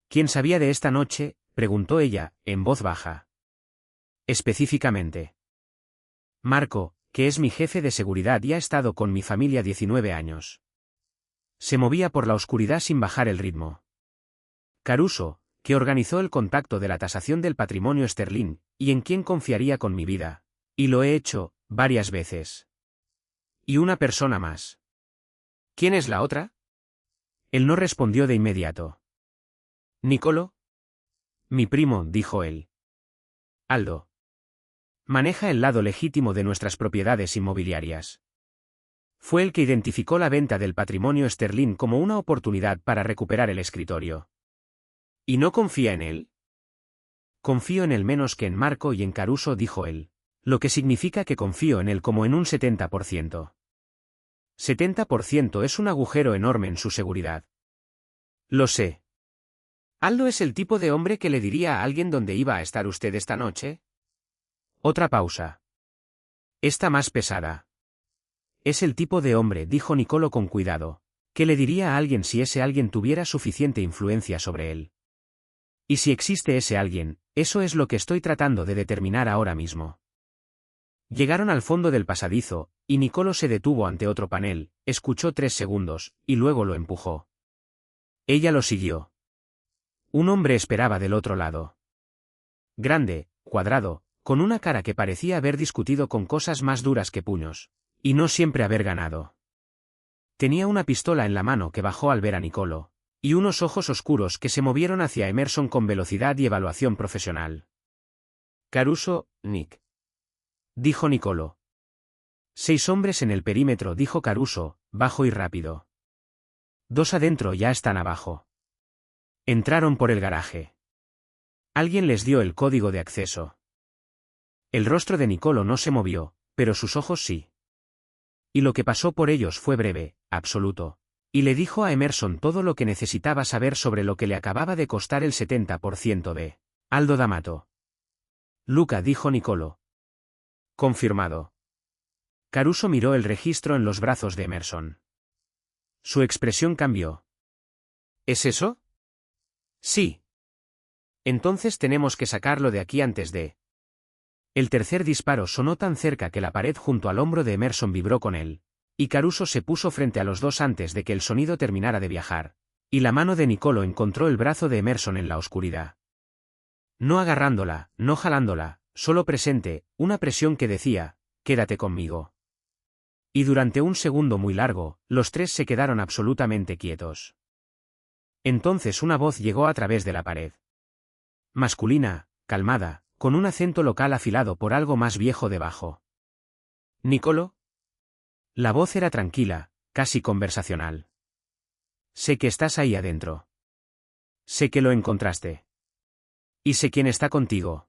¿Quién sabía de esta noche?, preguntó ella, en voz baja. Específicamente. Marco, que es mi jefe de seguridad y ha estado con mi familia 19 años. Se movía por la oscuridad sin bajar el ritmo. Caruso, que organizó el contacto de la tasación del patrimonio Sterling, y en quien confiaría con mi vida. Y lo he hecho, varias veces. Y una persona más. ¿Quién es la otra? Él no respondió de inmediato. ¿Nicolo? Mi primo, dijo él. Aldo. Maneja el lado legítimo de nuestras propiedades inmobiliarias. Fue el que identificó la venta del patrimonio Sterling como una oportunidad para recuperar el escritorio. ¿Y no confía en él? Confío en él menos que en Marco y en Caruso, dijo él. Lo que significa que confío en él como en un 70%. 70% es un agujero enorme en su seguridad. Lo sé. ¿Aldo es el tipo de hombre que le diría a alguien dónde iba a estar usted esta noche? Otra pausa. Esta más pesada. Es el tipo de hombre, dijo Nicolo con cuidado, que le diría a alguien si ese alguien tuviera suficiente influencia sobre él. Y si existe ese alguien, eso es lo que estoy tratando de determinar ahora mismo. Llegaron al fondo del pasadizo, y Nicolo se detuvo ante otro panel, escuchó 3 segundos, y luego lo empujó. Ella lo siguió. Un hombre esperaba del otro lado. Grande, cuadrado, con una cara que parecía haber discutido con cosas más duras que puños, y no siempre haber ganado. Tenía una pistola en la mano que bajó al ver a Nicolo, y unos ojos oscuros que se movieron hacia Emerson con velocidad y evaluación profesional. Caruso, Nick. Dijo Nicolo. 6 hombres en el perímetro, dijo Caruso, bajo y rápido. 2 adentro ya están abajo. Entraron por el garaje. Alguien les dio el código de acceso. El rostro de Nicolo no se movió, pero sus ojos sí. Y lo que pasó por ellos fue breve, absoluto, y le dijo a Emerson todo lo que necesitaba saber sobre lo que le acababa de costar el 70% de Aldo D'Amato. Luca, dijo Nicolo. Confirmado. Caruso miró el registro en los brazos de Emerson. Su expresión cambió. ¿Es eso? Sí. Entonces tenemos que sacarlo de aquí antes de... El tercer disparo sonó tan cerca que la pared junto al hombro de Emerson vibró con él, y Caruso se puso frente a los dos antes de que el sonido terminara de viajar, y la mano de Nicolo encontró el brazo de Emerson en la oscuridad. No agarrándola, no jalándola, solo presente, una presión que decía, quédate conmigo. Y durante un segundo muy largo, los tres se quedaron absolutamente quietos. Entonces una voz llegó a través de la pared. Masculina, calmada, con un acento local afilado por algo más viejo debajo. ¿Nicolo? La voz era tranquila, casi conversacional. Sé que estás ahí adentro. Sé que lo encontraste. Y sé quién está contigo.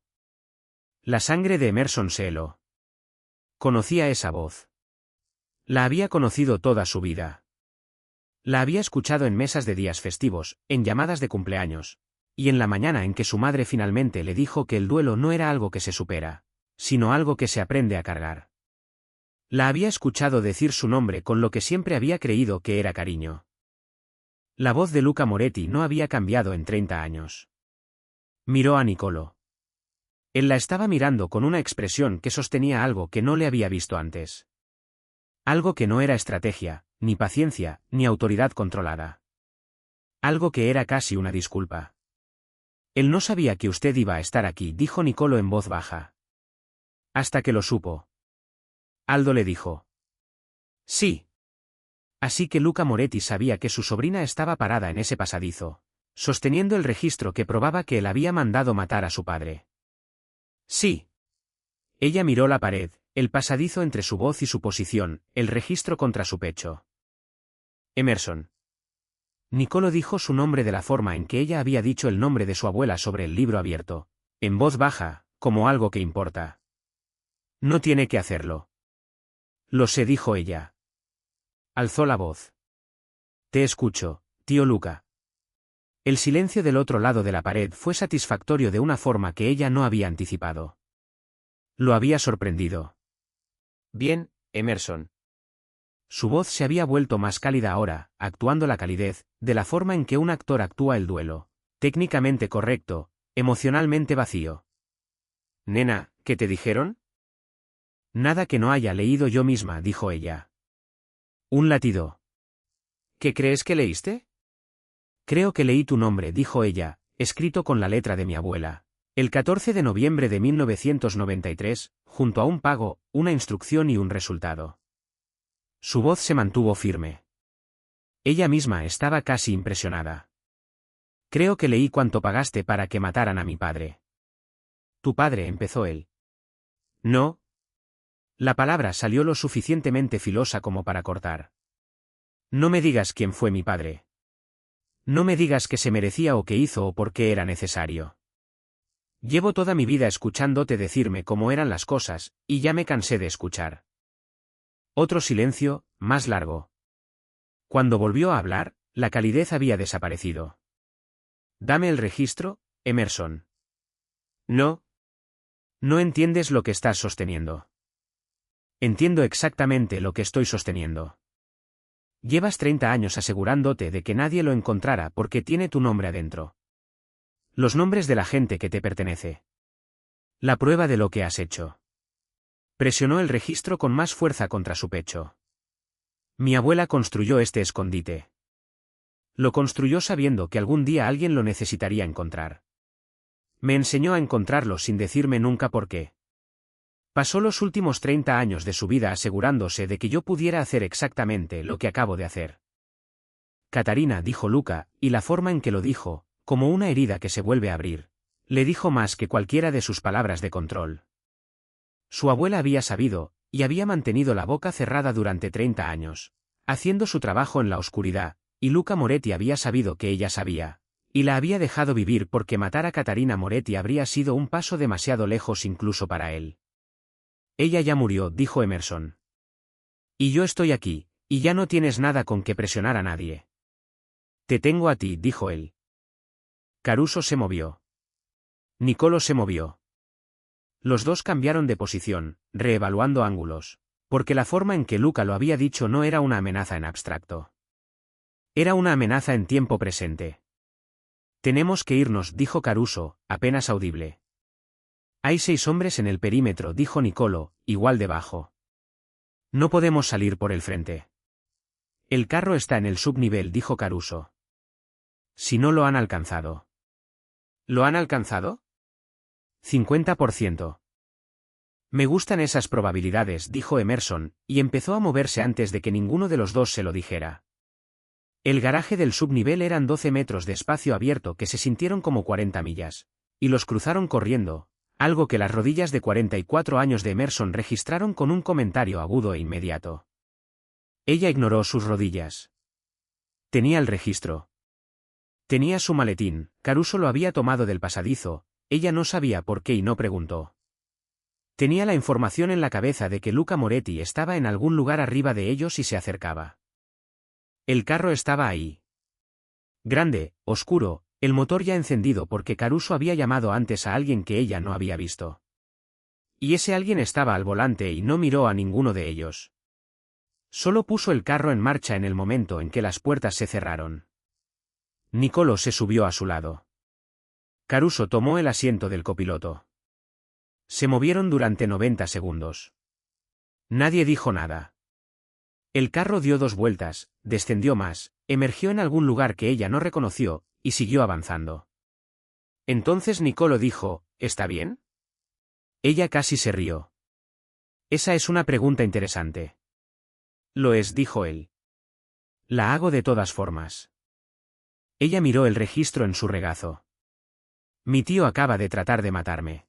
La sangre de Emerson se heló. Conocía esa voz. La había conocido toda su vida. La había escuchado en mesas de días festivos, en llamadas de cumpleaños, y en la mañana en que su madre finalmente le dijo que el duelo no era algo que se supera, sino algo que se aprende a cargar. La había escuchado decir su nombre con lo que siempre había creído que era cariño. La voz de Luca Moretti no había cambiado en 30 años. Miró a Nicolo. Él la estaba mirando con una expresión que sostenía algo que no le había visto antes. Algo que no era estrategia, ni paciencia, ni autoridad controlada. Algo que era casi una disculpa. Él no sabía que usted iba a estar aquí, dijo Nicolo en voz baja. Hasta que lo supo. Aldo le dijo. Sí. Así que Luca Moretti sabía que su sobrina estaba parada en ese pasadizo, sosteniendo el registro que probaba que él había mandado matar a su padre. Sí. Ella miró la pared, el pasadizo entre su voz y su posición, el registro contra su pecho. Emerson. Nicolo dijo su nombre de la forma en que ella había dicho el nombre de su abuela sobre el libro abierto, en voz baja, como algo que importa. No tiene que hacerlo. Lo sé, dijo ella. Alzó la voz. Te escucho, tío Luca. El silencio del otro lado de la pared fue satisfactorio de una forma que ella no había anticipado. Lo había sorprendido. Bien, Emerson. Su voz se había vuelto más cálida ahora, actuando la calidez, de la forma en que un actor actúa el duelo, técnicamente correcto, emocionalmente vacío. Nena, ¿qué te dijeron? Nada que no haya leído yo misma, dijo ella. Un latido. ¿Qué crees que leíste? Creo que leí tu nombre, dijo ella, escrito con la letra de mi abuela. El 14 de noviembre de 1993, junto a un pago, una instrucción y un resultado. Su voz se mantuvo firme. Ella misma estaba casi impresionada. Creo que leí cuánto pagaste para que mataran a mi padre. Tu padre, empezó él. No. La palabra salió lo suficientemente filosa como para cortar. No me digas quién fue mi padre. No me digas que se merecía o qué hizo o por qué era necesario. Llevo toda mi vida escuchándote decirme cómo eran las cosas, y ya me cansé de escuchar. Otro silencio, más largo. Cuando volvió a hablar, la calidez había desaparecido. Dame el registro, Emerson. No. No entiendes lo que estás sosteniendo. Entiendo exactamente lo que estoy sosteniendo. Llevas 30 años asegurándote de que nadie lo encontrara porque tiene tu nombre adentro. Los nombres de la gente que te pertenece. La prueba de lo que has hecho. Presionó el registro con más fuerza contra su pecho. Mi abuela construyó este escondite. Lo construyó sabiendo que algún día alguien lo necesitaría encontrar. Me enseñó a encontrarlo sin decirme nunca por qué. Pasó los últimos 30 años de su vida asegurándose de que yo pudiera hacer exactamente lo que acabo de hacer. Catarina, dijo Luca, y la forma en que lo dijo, como una herida que se vuelve a abrir, le dijo más que cualquiera de sus palabras de control. Su abuela había sabido, y había mantenido la boca cerrada durante 30 años, haciendo su trabajo en la oscuridad, y Luca Moretti había sabido que ella sabía, y la había dejado vivir porque matar a Catarina Moretti habría sido un paso demasiado lejos incluso para él. Ella ya murió, dijo Emerson. Y yo estoy aquí, y ya no tienes nada con que presionar a nadie. Te tengo a ti, dijo él. Caruso se movió. Nicolo se movió. Los dos cambiaron de posición, reevaluando ángulos, porque la forma en que Luca lo había dicho no era una amenaza en abstracto. Era una amenaza en tiempo presente. Tenemos que irnos, dijo Caruso, apenas audible. Hay 6 hombres en el perímetro, dijo Nicolo, igual de bajo. No podemos salir por el frente. El carro está en el subnivel, dijo Caruso. Si no lo han alcanzado. ¿Lo han alcanzado? 50%. Me gustan esas probabilidades, dijo Emerson, y empezó a moverse antes de que ninguno de los dos se lo dijera. El garaje del subnivel eran 12 metros de espacio abierto que se sintieron como 40 millas, y los cruzaron corriendo, algo que las rodillas de 44 años de Emerson registraron con un comentario agudo e inmediato. Ella ignoró sus rodillas. Tenía el registro. Tenía su maletín, Caruso lo había tomado del pasadizo, ella no sabía por qué y no preguntó. Tenía la información en la cabeza de que Luca Moretti estaba en algún lugar arriba de ellos y se acercaba. El carro estaba ahí. Grande, oscuro, el motor ya encendido porque Caruso había llamado antes a alguien que ella no había visto. Y ese alguien estaba al volante y no miró a ninguno de ellos. Solo puso el carro en marcha en el momento en que las puertas se cerraron. Nicolo se subió a su lado. Caruso tomó el asiento del copiloto. Se movieron durante 90 segundos. Nadie dijo nada. El carro dio 2 vueltas, descendió más, emergió en algún lugar que ella no reconoció, y siguió avanzando. Entonces Nicolo dijo, ¿está bien? Ella casi se rió. Esa es una pregunta interesante. Lo es, dijo él. La hago de todas formas. Ella miró el registro en su regazo. Mi tío acaba de tratar de matarme.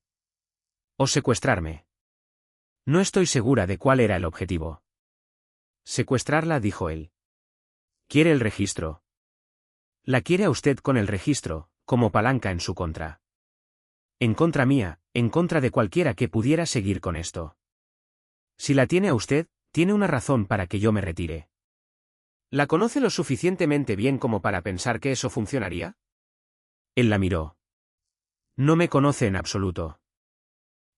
O secuestrarme. No estoy segura de cuál era el objetivo. Secuestrarla, dijo él. ¿Quiere el registro? La quiere a usted con el registro, como palanca en su contra. En contra mía, en contra de cualquiera que pudiera seguir con esto. Si la tiene a usted, tiene una razón para que yo me retire. ¿La conoce lo suficientemente bien como para pensar que eso funcionaría? Él la miró. No me conoce en absoluto.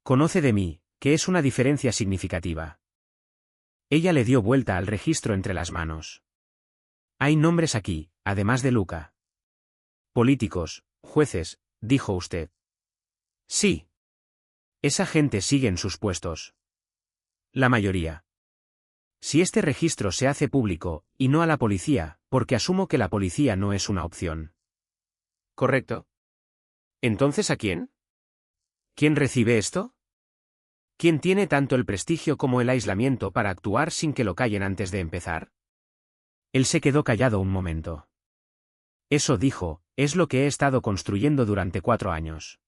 Conoce de mí, que es una diferencia significativa. Ella le dio vuelta al registro entre las manos. Hay nombres aquí, además de Luca. Políticos, jueces, dijo usted. Sí. Esa gente sigue en sus puestos. La mayoría. Si este registro se hace público, y no a la policía, porque asumo que la policía no es una opción. ¿Correcto? ¿Entonces a quién? ¿Quién recibe esto? ¿Quién tiene tanto el prestigio como el aislamiento para actuar sin que lo callen antes de empezar? Él se quedó callado un momento. Eso, dijo, es lo que he estado construyendo durante 4 años.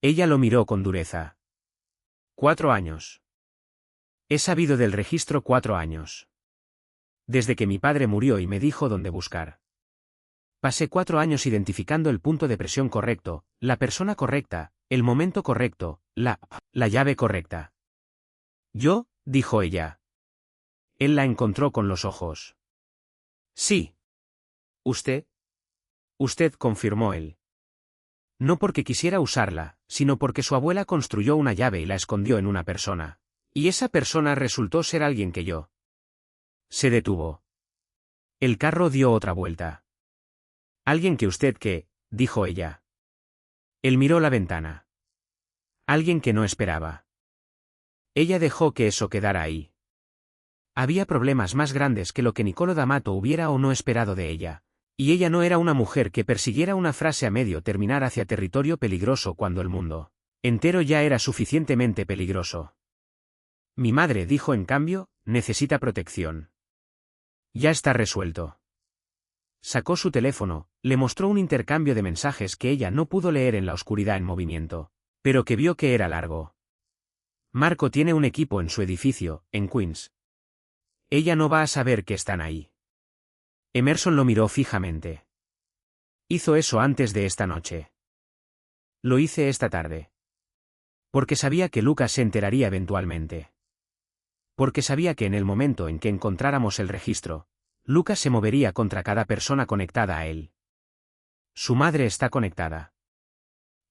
Ella lo miró con dureza. 4 años. He sabido del registro 4 años. Desde que mi padre murió y me dijo dónde buscar. Pasé 4 años identificando el punto de presión correcto, la persona correcta, El momento correcto, la llave correcta. ¿Yo?, dijo ella. Él la encontró con los ojos. Sí. ¿Usted? Usted, confirmó él. No porque quisiera usarla, sino porque su abuela construyó una llave y la escondió en una persona. Y esa persona resultó ser alguien que yo. Se detuvo. El carro dio otra vuelta. Alguien que usted dijo ella. Él miró la ventana. Alguien que no esperaba. Ella dejó que eso quedara ahí. Había problemas más grandes que lo que Niccolò D'Amato hubiera o no esperado de ella. Y ella no era una mujer que persiguiera una frase a medio terminar hacia territorio peligroso cuando el mundo entero ya era suficientemente peligroso. Mi madre, dijo en cambio, necesita protección. Ya está resuelto. Sacó su teléfono, le mostró un intercambio de mensajes que ella no pudo leer en la oscuridad en movimiento, pero que vio que era largo. Marco tiene un equipo en su edificio, en Queens. Ella no va a saber que están ahí. Emerson lo miró fijamente. Hizo eso antes de esta noche. Lo hice esta tarde. Porque sabía que Lucas se enteraría eventualmente. Porque sabía que en el momento en que encontráramos el registro, Lucas se movería contra cada persona conectada a él. Su madre está conectada.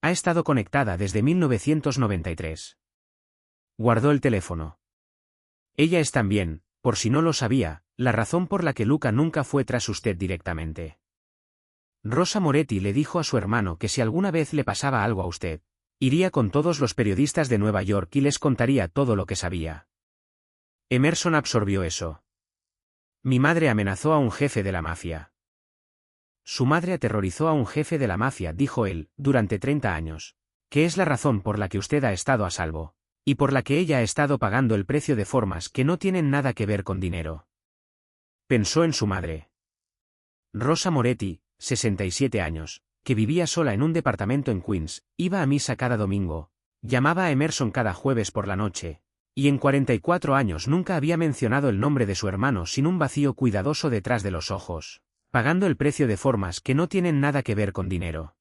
Ha estado conectada desde 1993. Guardó el teléfono. Ella es también, por si no lo sabía, la razón por la que Luca nunca fue tras usted directamente. Rosa Moretti le dijo a su hermano que si alguna vez le pasaba algo a usted, iría con todos los periodistas de Nueva York y les contaría todo lo que sabía. Emerson absorbió eso. Mi madre amenazó a un jefe de la mafia. Su madre aterrorizó a un jefe de la mafia, dijo él, durante 30 años. Que es la razón por la que usted ha estado a salvo. Y por la que ella ha estado pagando el precio de formas que no tienen nada que ver con dinero. Pensó en su madre. Rosa Moretti, 67 años, que vivía sola en un departamento en Queens, iba a misa cada domingo, llamaba a Emerson cada jueves por la noche, y en 44 años nunca había mencionado el nombre de su hermano sin un vacío cuidadoso detrás de los ojos, pagando el precio de formas que no tienen nada que ver con dinero.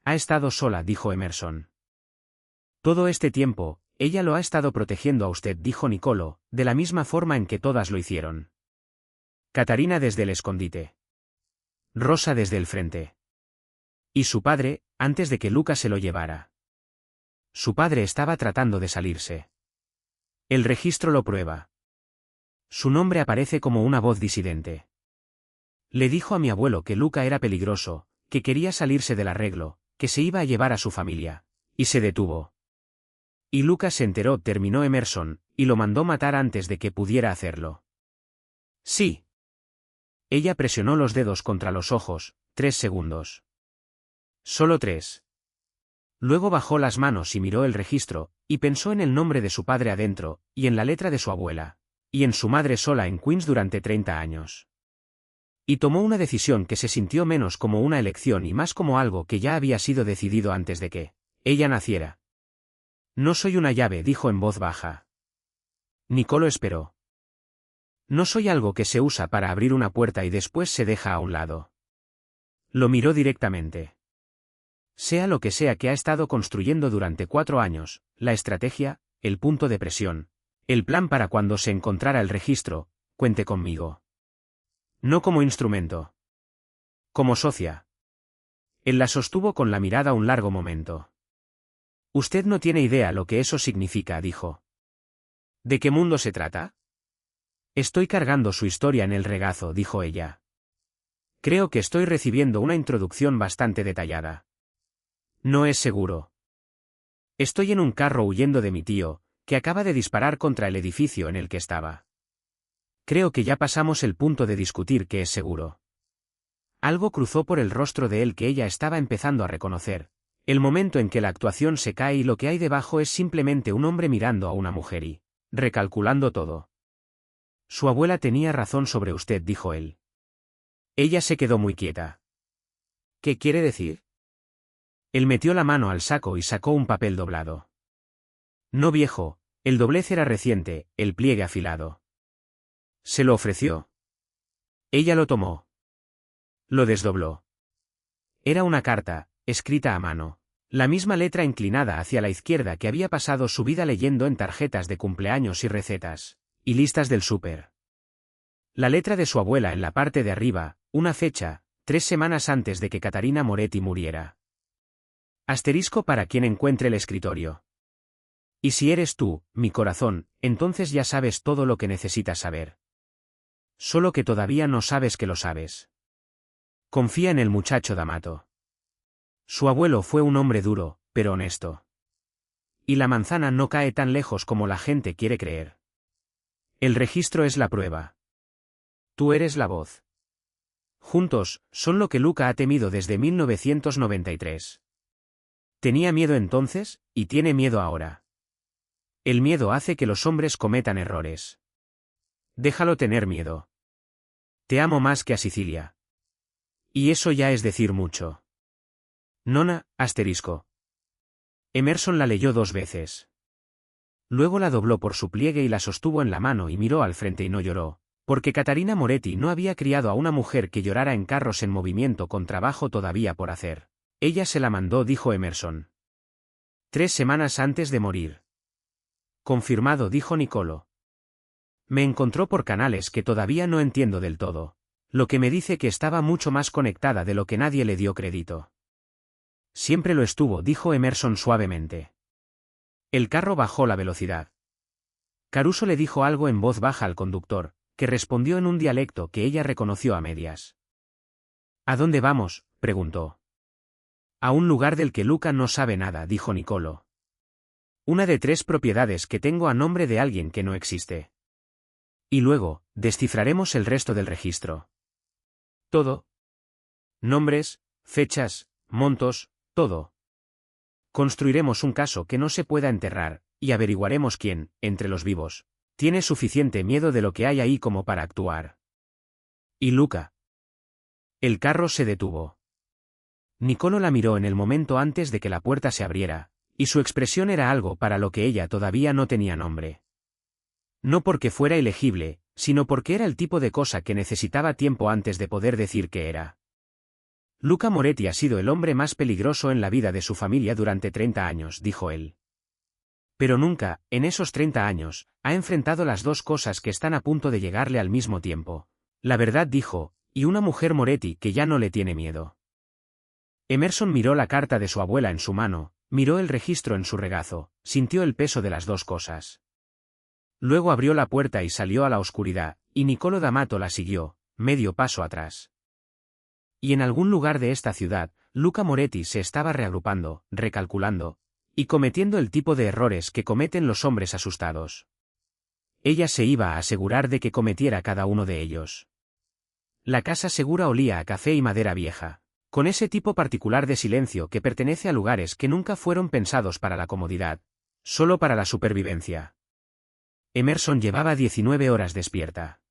Ha estado sola, dijo Emerson. Todo este tiempo, ella lo ha estado protegiendo a usted, dijo Niccolò, de la misma forma en que todas lo hicieron. Catarina desde el escondite. Rosa desde el frente. Y su padre, antes de que Luca se lo llevara. Su padre estaba tratando de salirse. El registro lo prueba. Su nombre aparece como una voz disidente. Le dijo a mi abuelo que Luca era peligroso, que quería salirse del arreglo, que se iba a llevar a su familia. Y se detuvo. Y Lucas se enteró, terminó Emerson, y lo mandó matar antes de que pudiera hacerlo. Sí. Ella presionó los dedos contra los ojos, 3 segundos. Solo 3. Luego bajó las manos y miró el registro, y pensó en el nombre de su padre adentro, y en la letra de su abuela, y en su madre sola en Queens durante 30 años. Y tomó una decisión que se sintió menos como una elección y más como algo que ya había sido decidido antes de que ella naciera. No soy una llave, dijo en voz baja. Niccolò esperó. No soy algo que se usa para abrir una puerta y después se deja a un lado. Lo miró directamente. Sea lo que sea que ha estado construyendo durante 4 años, la estrategia, el punto de presión, el plan para cuando se encontrara el registro, cuente conmigo. No como instrumento. Como socia. Él la sostuvo con la mirada un largo momento. Usted no tiene idea lo que eso significa, dijo. ¿De qué mundo se trata? Estoy cargando su historia en el regazo, dijo ella. Creo que estoy recibiendo una introducción bastante detallada. No es seguro. Estoy en un carro huyendo de mi tío, que acaba de disparar contra el edificio en el que estaba. Creo que ya pasamos el punto de discutir que es seguro. Algo cruzó por el rostro de él que ella estaba empezando a reconocer. El momento en que la actuación se cae y lo que hay debajo es simplemente un hombre mirando a una mujer y recalculando todo. Su abuela tenía razón sobre usted, dijo él. Ella se quedó muy quieta. ¿Qué quiere decir? Él metió la mano al saco y sacó un papel doblado. No viejo, el doblez era reciente, el pliegue afilado. Se lo ofreció. Ella lo tomó. Lo desdobló. Era una carta, escrita a mano. La misma letra inclinada hacia la izquierda que había pasado su vida leyendo en tarjetas de cumpleaños y recetas, y listas del súper. La letra de su abuela en la parte de arriba, una fecha, 3 semanas antes de que Catarina Moretti muriera. Asterisco para quien encuentre el escritorio. Y si eres tú, mi corazón, entonces ya sabes todo lo que necesitas saber. Solo que todavía no sabes que lo sabes. Confía en el muchacho D'Amato. Su abuelo fue un hombre duro, pero honesto. Y la manzana no cae tan lejos como la gente quiere creer. El registro es la prueba. Tú eres la voz. Juntos, son lo que Luca ha temido desde 1993. Tenía miedo entonces, y tiene miedo ahora. El miedo hace que los hombres cometan errores. Déjalo tener miedo. Te amo más que a Sicilia. Y eso ya es decir mucho. Nona, asterisco. Emerson la leyó 2 veces. Luego la dobló por su pliegue y la sostuvo en la mano y miró al frente y no lloró, porque Catarina Moretti no había criado a una mujer que llorara en carros en movimiento con trabajo todavía por hacer. Ella se la mandó, dijo Emerson. 3 semanas antes de morir. Confirmado, dijo Nicolo. Me encontró por canales que todavía no entiendo del todo, lo que me dice que estaba mucho más conectada de lo que nadie le dio crédito. Siempre lo estuvo, dijo Emerson suavemente. El carro bajó la velocidad. Caruso le dijo algo en voz baja al conductor, que respondió en un dialecto que ella reconoció a medias. ¿A dónde vamos?, preguntó. A un lugar del que Luca no sabe nada, dijo Nicolo. Una de 3 propiedades que tengo a nombre de alguien que no existe. Y luego, descifraremos el resto del registro. Todo. Nombres, fechas, montos, todo. Construiremos un caso que no se pueda enterrar, y averiguaremos quién, entre los vivos, tiene suficiente miedo de lo que hay ahí como para actuar. ¿Y Luca? El carro se detuvo. Nicolo la miró en el momento antes de que la puerta se abriera, y su expresión era algo para lo que ella todavía no tenía nombre. No porque fuera ilegible, sino porque era el tipo de cosa que necesitaba tiempo antes de poder decir que era. Luca Moretti ha sido el hombre más peligroso en la vida de su familia durante 30 años, dijo él. Pero nunca, en esos 30 años, ha enfrentado las 2 cosas que están a punto de llegarle al mismo tiempo. La verdad, dijo, y una mujer Moretti que ya no le tiene miedo. Emerson miró la carta de su abuela en su mano, miró el registro en su regazo, sintió el peso de las 2 cosas. Luego abrió la puerta y salió a la oscuridad, y Nicolo D'Amato la siguió, medio paso atrás. Y en algún lugar de esta ciudad, Luca Moretti se estaba reagrupando, recalculando, y cometiendo el tipo de errores que cometen los hombres asustados. Ella se iba a asegurar de que cometiera cada uno de ellos. La casa segura olía a café y madera vieja, con ese tipo particular de silencio que pertenece a lugares que nunca fueron pensados para la comodidad, solo para la supervivencia. Emerson llevaba 19 horas despierta.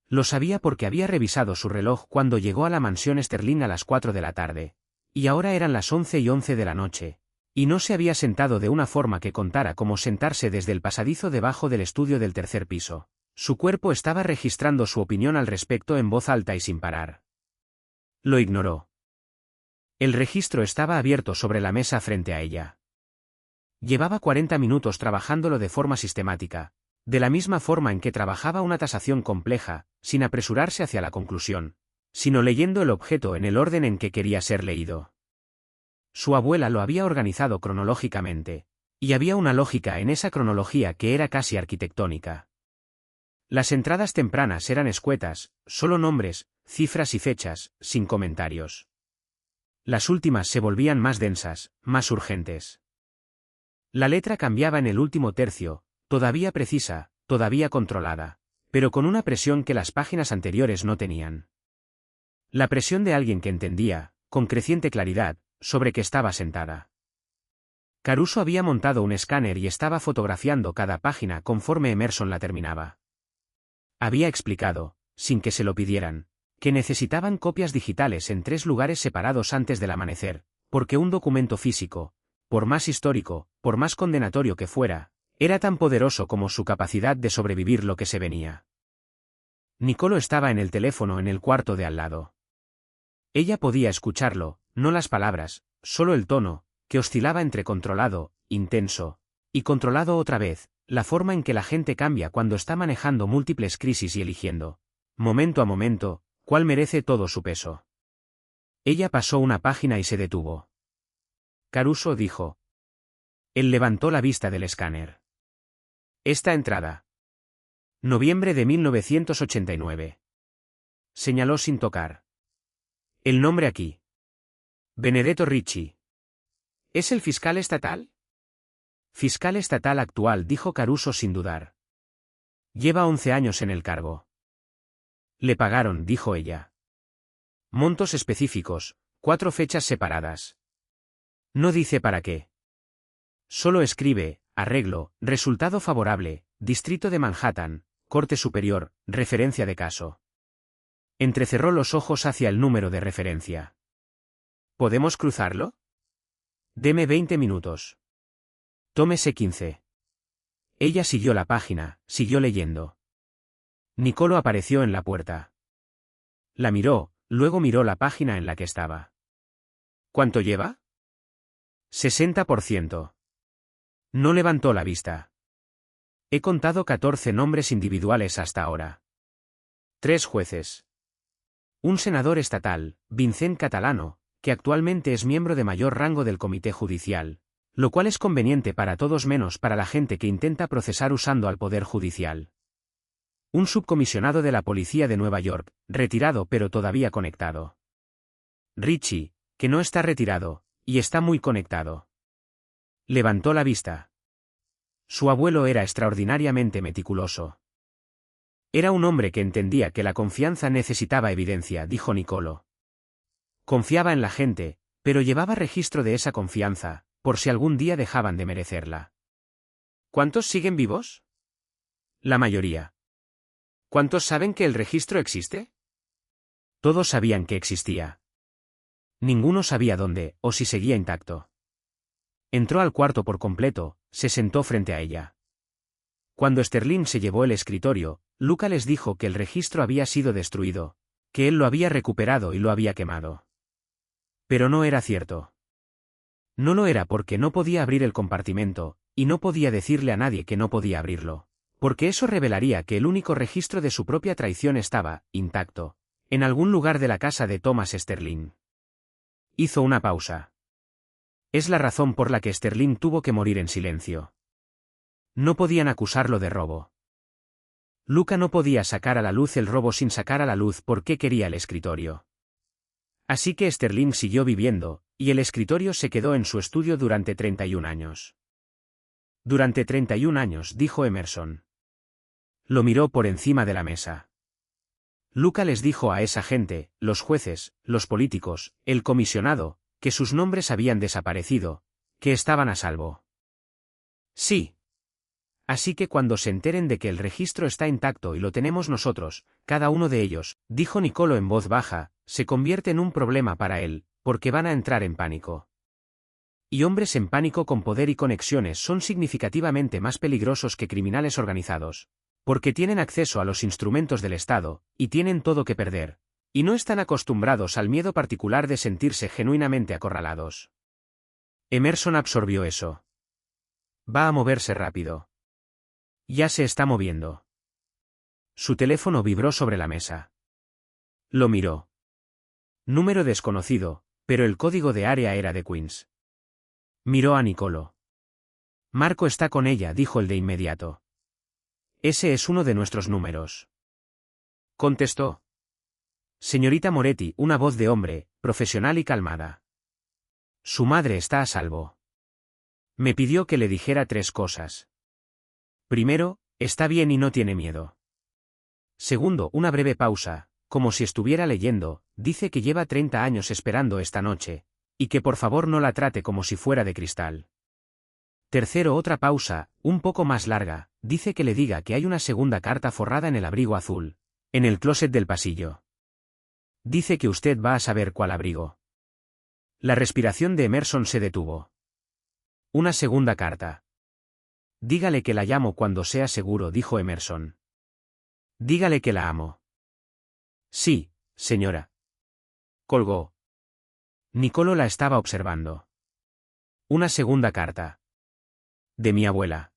Lo sabía porque había revisado su reloj cuando llegó a la mansión Sterling a las 4 de la tarde, y ahora eran las 11:11 de la noche, y no se había sentado de una forma que contara como sentarse desde el pasadizo debajo del estudio del 3er piso. Su cuerpo estaba registrando su opinión al respecto en voz alta y sin parar. Lo ignoró. El registro estaba abierto sobre la mesa frente a ella. Llevaba 40 minutos trabajándolo de forma sistemática, de la misma forma en que trabajaba una tasación compleja, sin apresurarse hacia la conclusión, sino leyendo el objeto en el orden en que quería ser leído. Su abuela lo había organizado cronológicamente, y había una lógica en esa cronología que era casi arquitectónica. Las entradas tempranas eran escuetas, solo nombres, cifras y fechas, sin comentarios. Las últimas se volvían más densas, más urgentes. La letra cambiaba en el último tercio, todavía precisa, todavía controlada, pero con una presión que las páginas anteriores no tenían. La presión de alguien que entendía, con creciente claridad, sobre qué estaba sentada. Caruso había montado un escáner y estaba fotografiando cada página conforme Emerson la terminaba. Había explicado, sin que se lo pidieran, que necesitaban copias digitales en 3 lugares separados antes del amanecer, porque un documento físico, por más histórico, por más condenatorio que fuera, era tan poderoso como su capacidad de sobrevivir lo que se venía. Nicolo estaba en el teléfono en el cuarto de al lado. Ella podía escucharlo, no las palabras, solo el tono, que oscilaba entre controlado, intenso, y controlado otra vez, la forma en que la gente cambia cuando está manejando múltiples crisis y eligiendo, momento a momento, cuál merece todo su peso. Ella pasó una página y se detuvo. Caruso dijo. Él levantó la vista del escáner. Esta entrada. Noviembre de 1989. Señaló sin tocar. El nombre aquí. Benedetto Ricci. ¿Es el fiscal estatal? Fiscal estatal actual, dijo Caruso sin dudar. Lleva 11 años en el cargo. Le pagaron, dijo ella. Montos específicos, 4 fechas separadas. No dice para qué. Solo escribe, arreglo, resultado favorable, Distrito de Manhattan, Corte Superior, referencia de caso. Entrecerró los ojos hacia el número de referencia. ¿Podemos cruzarlo? Deme 20 minutos. Tómese 15. Ella siguió la página, siguió leyendo. Nicolo apareció en la puerta. La miró, luego miró la página en la que estaba. ¿Cuánto lleva? 60%. No levantó la vista. He contado 14 nombres individuales hasta ahora. 3 jueces. Un senador estatal, Vincent Catalano, que actualmente es miembro de mayor rango del Comité Judicial, lo cual es conveniente para todos menos para la gente que intenta procesar usando al Poder Judicial. Un subcomisionado de la Policía de Nueva York, retirado pero todavía conectado. Ricci, que no está retirado, y está muy conectado. Levantó la vista. Su abuelo era extraordinariamente meticuloso. Era un hombre que entendía que la confianza necesitaba evidencia, dijo Nicolo. Confiaba en la gente, pero llevaba registro de esa confianza, por si algún día dejaban de merecerla. ¿Cuántos siguen vivos? La mayoría. ¿Cuántos saben que el registro existe? Todos sabían que existía. Ninguno sabía dónde, o si seguía intacto. Entró al cuarto por completo, se sentó frente a ella. Cuando Sterling se llevó el escritorio, Luca les dijo que el registro había sido destruido, que él lo había recuperado y lo había quemado. Pero no era cierto. No lo era porque no podía abrir el compartimento, y no podía decirle a nadie que no podía abrirlo, porque eso revelaría que el único registro de su propia traición estaba, intacto, en algún lugar de la casa de Thomas Sterling. Hizo una pausa. Es la razón por la que Sterling tuvo que morir en silencio. No podían acusarlo de robo. Luca no podía sacar a la luz el robo sin sacar a la luz por qué quería el escritorio. Así que Sterling siguió viviendo, y el escritorio se quedó en su estudio durante 31 años. Durante 31 años, dijo Emerson. Lo miró por encima de la mesa. Luca les dijo a esa gente, los jueces, los políticos, el comisionado, que sus nombres habían desaparecido, que estaban a salvo. Sí. Así que cuando se enteren de que el registro está intacto y lo tenemos nosotros, cada uno de ellos, dijo Nicolo en voz baja, se convierte en un problema para él, porque van a entrar en pánico. Y hombres en pánico con poder y conexiones son significativamente más peligrosos que criminales organizados, porque tienen acceso a los instrumentos del Estado, y tienen todo que perder, y no están acostumbrados al miedo particular de sentirse genuinamente acorralados. Emerson absorbió eso. Va a moverse rápido. Ya se está moviendo. Su teléfono vibró sobre la mesa. Lo miró. Número desconocido, pero el código de área era de Queens. Miró a Nicolo. Marco está con ella, dijo el de inmediato. Ese es uno de nuestros números. Contestó. Señorita Moretti, una voz de hombre, profesional y calmada. Su madre está a salvo. Me pidió que le dijera 3 cosas. Primero, está bien y no tiene miedo. Segundo, una breve pausa, como si estuviera leyendo, dice que lleva 30 años esperando esta noche, y que por favor no la trate como si fuera de cristal. Tercero, otra pausa, un poco más larga, dice que le diga que hay una segunda carta forrada en el abrigo azul, en el closet del pasillo. Dice que usted va a saber cuál abrigo. La respiración de Emerson se detuvo. Una segunda carta. Dígale que la llamo cuando sea seguro, dijo Emerson. Dígale que la amo. Sí, señora. Colgó. Nicolo la estaba observando. Una segunda carta. De mi abuela.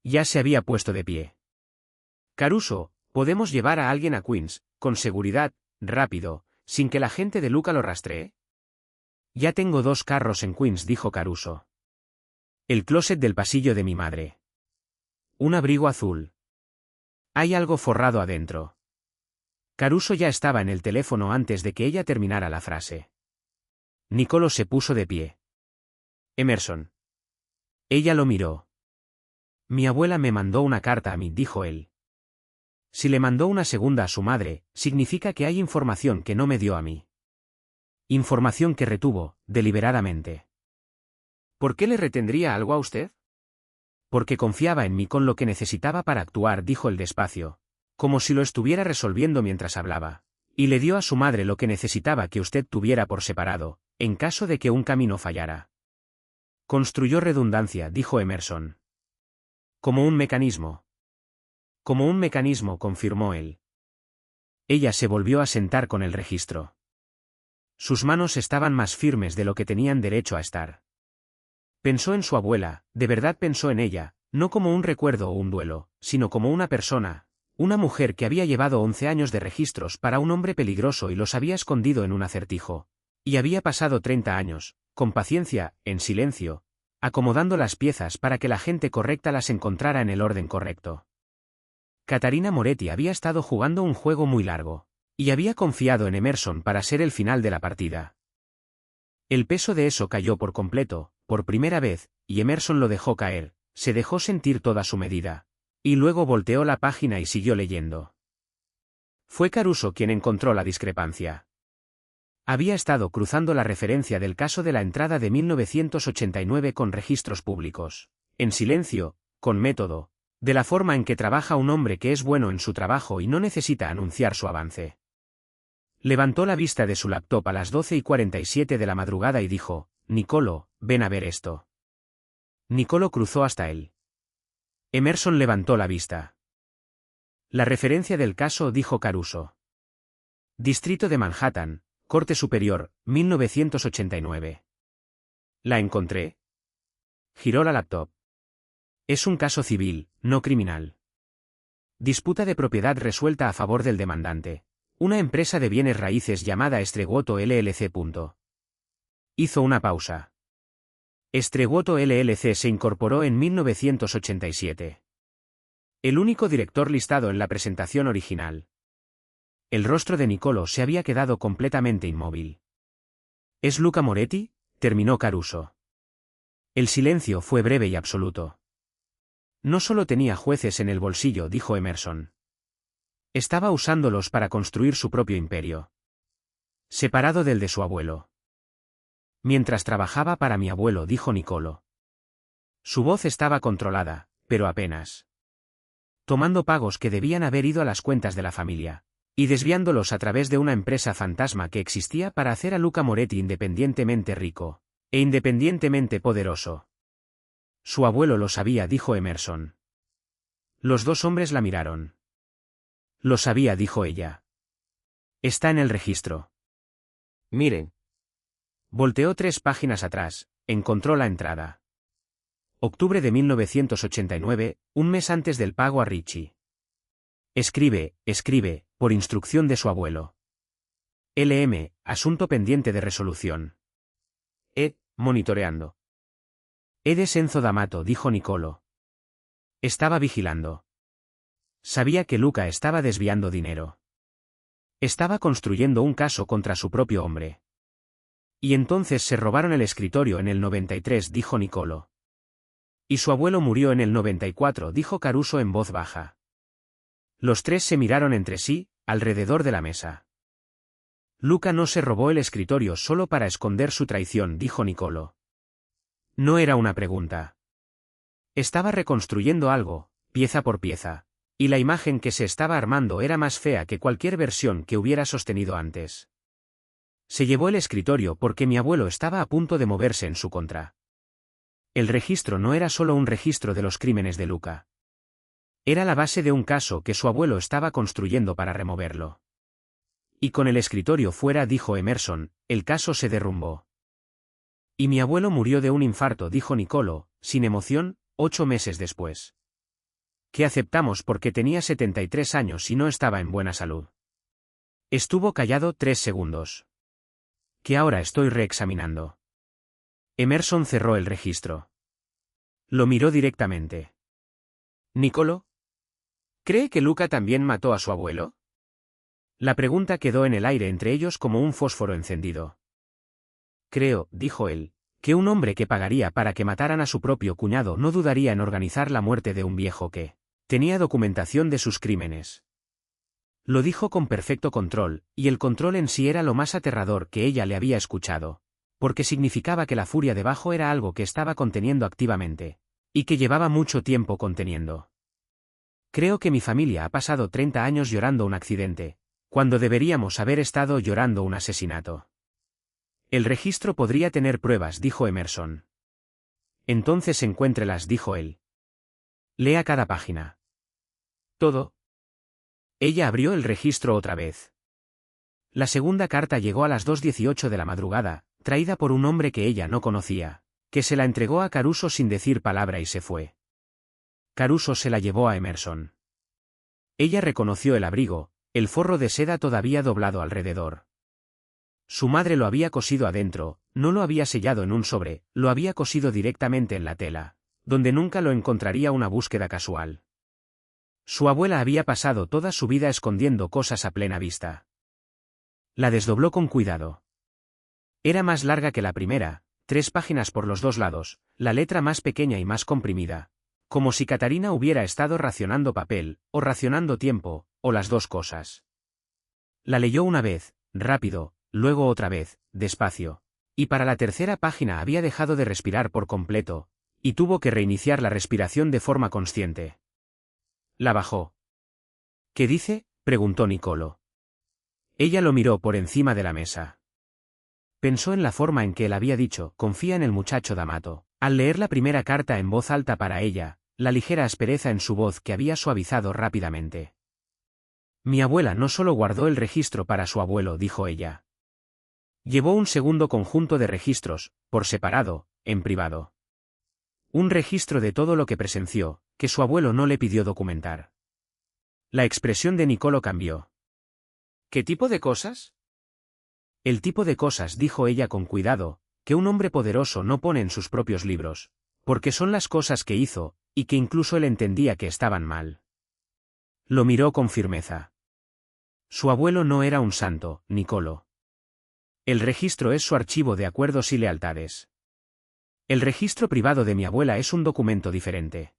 Ya se había puesto de pie. Caruso, podemos llevar a alguien a Queens, con seguridad, rápido, sin que la gente de Luca lo rastree. Ya tengo 2 carros en Queens, dijo Caruso. El closet del pasillo de mi madre. Un abrigo azul. Hay algo forrado adentro. Caruso ya estaba en el teléfono antes de que ella terminara la frase. Nicolo se puso de pie. Emerson. Ella lo miró. Mi abuela me mandó una carta a mí, dijo él. Si le mandó una segunda a su madre, significa que hay información que no me dio a mí. Información que retuvo, deliberadamente. ¿Por qué le retendría algo a usted? Porque confiaba en mí con lo que necesitaba para actuar, dijo él despacio, como si lo estuviera resolviendo mientras hablaba, y le dio a su madre lo que necesitaba que usted tuviera por separado, en caso de que un camino fallara. Construyó redundancia, dijo Emerson. Como un mecanismo. Como un mecanismo, confirmó él. Ella se volvió a sentar con el registro. Sus manos estaban más firmes de lo que tenían derecho a estar. Pensó en su abuela, de verdad pensó en ella, no como un recuerdo o un duelo, sino como una persona, una mujer que había llevado 11 años de registros para un hombre peligroso y los había escondido en un acertijo. Y había pasado 30 años, con paciencia, en silencio, acomodando las piezas para que la gente correcta las encontrara en el orden correcto. Catarina Moretti había estado jugando un juego muy largo, y había confiado en Emerson para ser el final de la partida. El peso de eso cayó por completo, por primera vez, y Emerson lo dejó caer, se dejó sentir toda su medida, y luego volteó la página y siguió leyendo. Fue Caruso quien encontró la discrepancia. Había estado cruzando la referencia del caso de la entrada de 1989 con registros públicos, en silencio, con método, de la forma en que trabaja un hombre que es bueno en su trabajo y no necesita anunciar su avance. Levantó la vista de su laptop a las 12:47 de la madrugada y dijo, Nicolo, ven a ver esto. Nicolo cruzó hasta él. Emerson levantó la vista. La referencia del caso, dijo Caruso. Distrito de Manhattan, Corte Superior, 1989. ¿La encontré? Giró la laptop. Es un caso civil, no criminal. Disputa de propiedad resuelta a favor del demandante. Una empresa de bienes raíces llamada Estreguoto LLC. Hizo una pausa. Estreguoto LLC se incorporó en 1987. El único director listado en la presentación original. El rostro de Nicolo se había quedado completamente inmóvil. ¿Es Luca Moretti?, terminó Caruso. El silencio fue breve y absoluto. No solo tenía jueces en el bolsillo, dijo Emerson. Estaba usándolos para construir su propio imperio. Separado del de su abuelo. Mientras trabajaba para mi abuelo, dijo Nicolo. Su voz estaba controlada, pero apenas. Tomando pagos que debían haber ido a las cuentas de la familia, y desviándolos a través de una empresa fantasma que existía para hacer a Luca Moretti independientemente rico, e independientemente poderoso. Su abuelo lo sabía, dijo Emerson. Los 2 hombres la miraron. Lo sabía, dijo ella. Está en el registro. Miren. Volteó 3 páginas atrás, encontró la entrada. Octubre de 1989, un mes antes del pago a Richie. Escribe, por instrucción de su abuelo. LM, asunto pendiente de resolución. Monitoreando. Eres Enzo D'Amato, dijo Nicolo. Estaba vigilando. Sabía que Luca estaba desviando dinero. Estaba construyendo un caso contra su propio hombre. Y entonces se robaron el escritorio en el 93, dijo Nicolo. Y su abuelo murió en el 94, dijo Caruso en voz baja. Los 3 se miraron entre sí, alrededor de la mesa. Luca no se robó el escritorio solo para esconder su traición, dijo Nicolo. No era una pregunta. Estaba reconstruyendo algo, pieza por pieza, y la imagen que se estaba armando era más fea que cualquier versión que hubiera sostenido antes. Se llevó el escritorio porque mi abuelo estaba a punto de moverse en su contra. El registro no era solo un registro de los crímenes de Luca. Era la base de un caso que su abuelo estaba construyendo para removerlo. Y con el escritorio fuera, dijo Emerson, el caso se derrumbó. Y mi abuelo murió de un infarto, dijo Nicolo, sin emoción, 8 meses después. Que aceptamos porque tenía 73 años y no estaba en buena salud. Estuvo callado 3 segundos. Que ahora estoy reexaminando. Emerson cerró el registro. Lo miró directamente. ¿Nicolo? ¿Cree que Luca también mató a su abuelo? La pregunta quedó en el aire entre ellos como un fósforo encendido. Creo, dijo él, que un hombre que pagaría para que mataran a su propio cuñado no dudaría en organizar la muerte de un viejo que tenía documentación de sus crímenes. Lo dijo con perfecto control, y el control en sí era lo más aterrador que ella le había escuchado, porque significaba que la furia debajo era algo que estaba conteniendo activamente, y que llevaba mucho tiempo conteniendo. Creo que mi familia ha pasado 30 años llorando un accidente, cuando deberíamos haber estado llorando un asesinato. El registro podría tener pruebas, dijo Emerson. Entonces encuéntrelas, dijo él. Lea cada página. ¿Todo? Ella abrió el registro otra vez. La segunda carta llegó a las 2:18 de la madrugada, traída por un hombre que ella no conocía, que se la entregó a Caruso sin decir palabra y se fue. Caruso se la llevó a Emerson. Ella reconoció el abrigo, el forro de seda todavía doblado alrededor. Su madre lo había cosido adentro, no lo había sellado en un sobre, lo había cosido directamente en la tela, donde nunca lo encontraría una búsqueda casual. Su abuela había pasado toda su vida escondiendo cosas a plena vista. La desdobló con cuidado. Era más larga que la primera, 3 páginas por los 2 lados, la letra más pequeña y más comprimida, como si Catarina hubiera estado racionando papel, o racionando tiempo, o las dos cosas. La leyó una vez, rápido, luego otra vez, despacio, y para la tercera página había dejado de respirar por completo, y tuvo que reiniciar la respiración de forma consciente. La bajó. ¿Qué dice?, preguntó Nicolo. Ella lo miró por encima de la mesa. Pensó en la forma en que él había dicho, confía en el muchacho D'Amato. Al leer la primera carta en voz alta para ella, la ligera aspereza en su voz que había suavizado rápidamente. Mi abuela no solo guardó el registro para su abuelo, dijo ella. Llevó un segundo conjunto de registros, por separado, en privado. Un registro de todo lo que presenció, que su abuelo no le pidió documentar. La expresión de Nicolo cambió. ¿Qué tipo de cosas? El tipo de cosas, dijo ella con cuidado, que un hombre poderoso no pone en sus propios libros, porque son las cosas que hizo, y que incluso él entendía que estaban mal. Lo miró con firmeza. Su abuelo no era un santo, Nicolo. El registro es su archivo de acuerdos y lealtades. El registro privado de mi abuela es un documento diferente.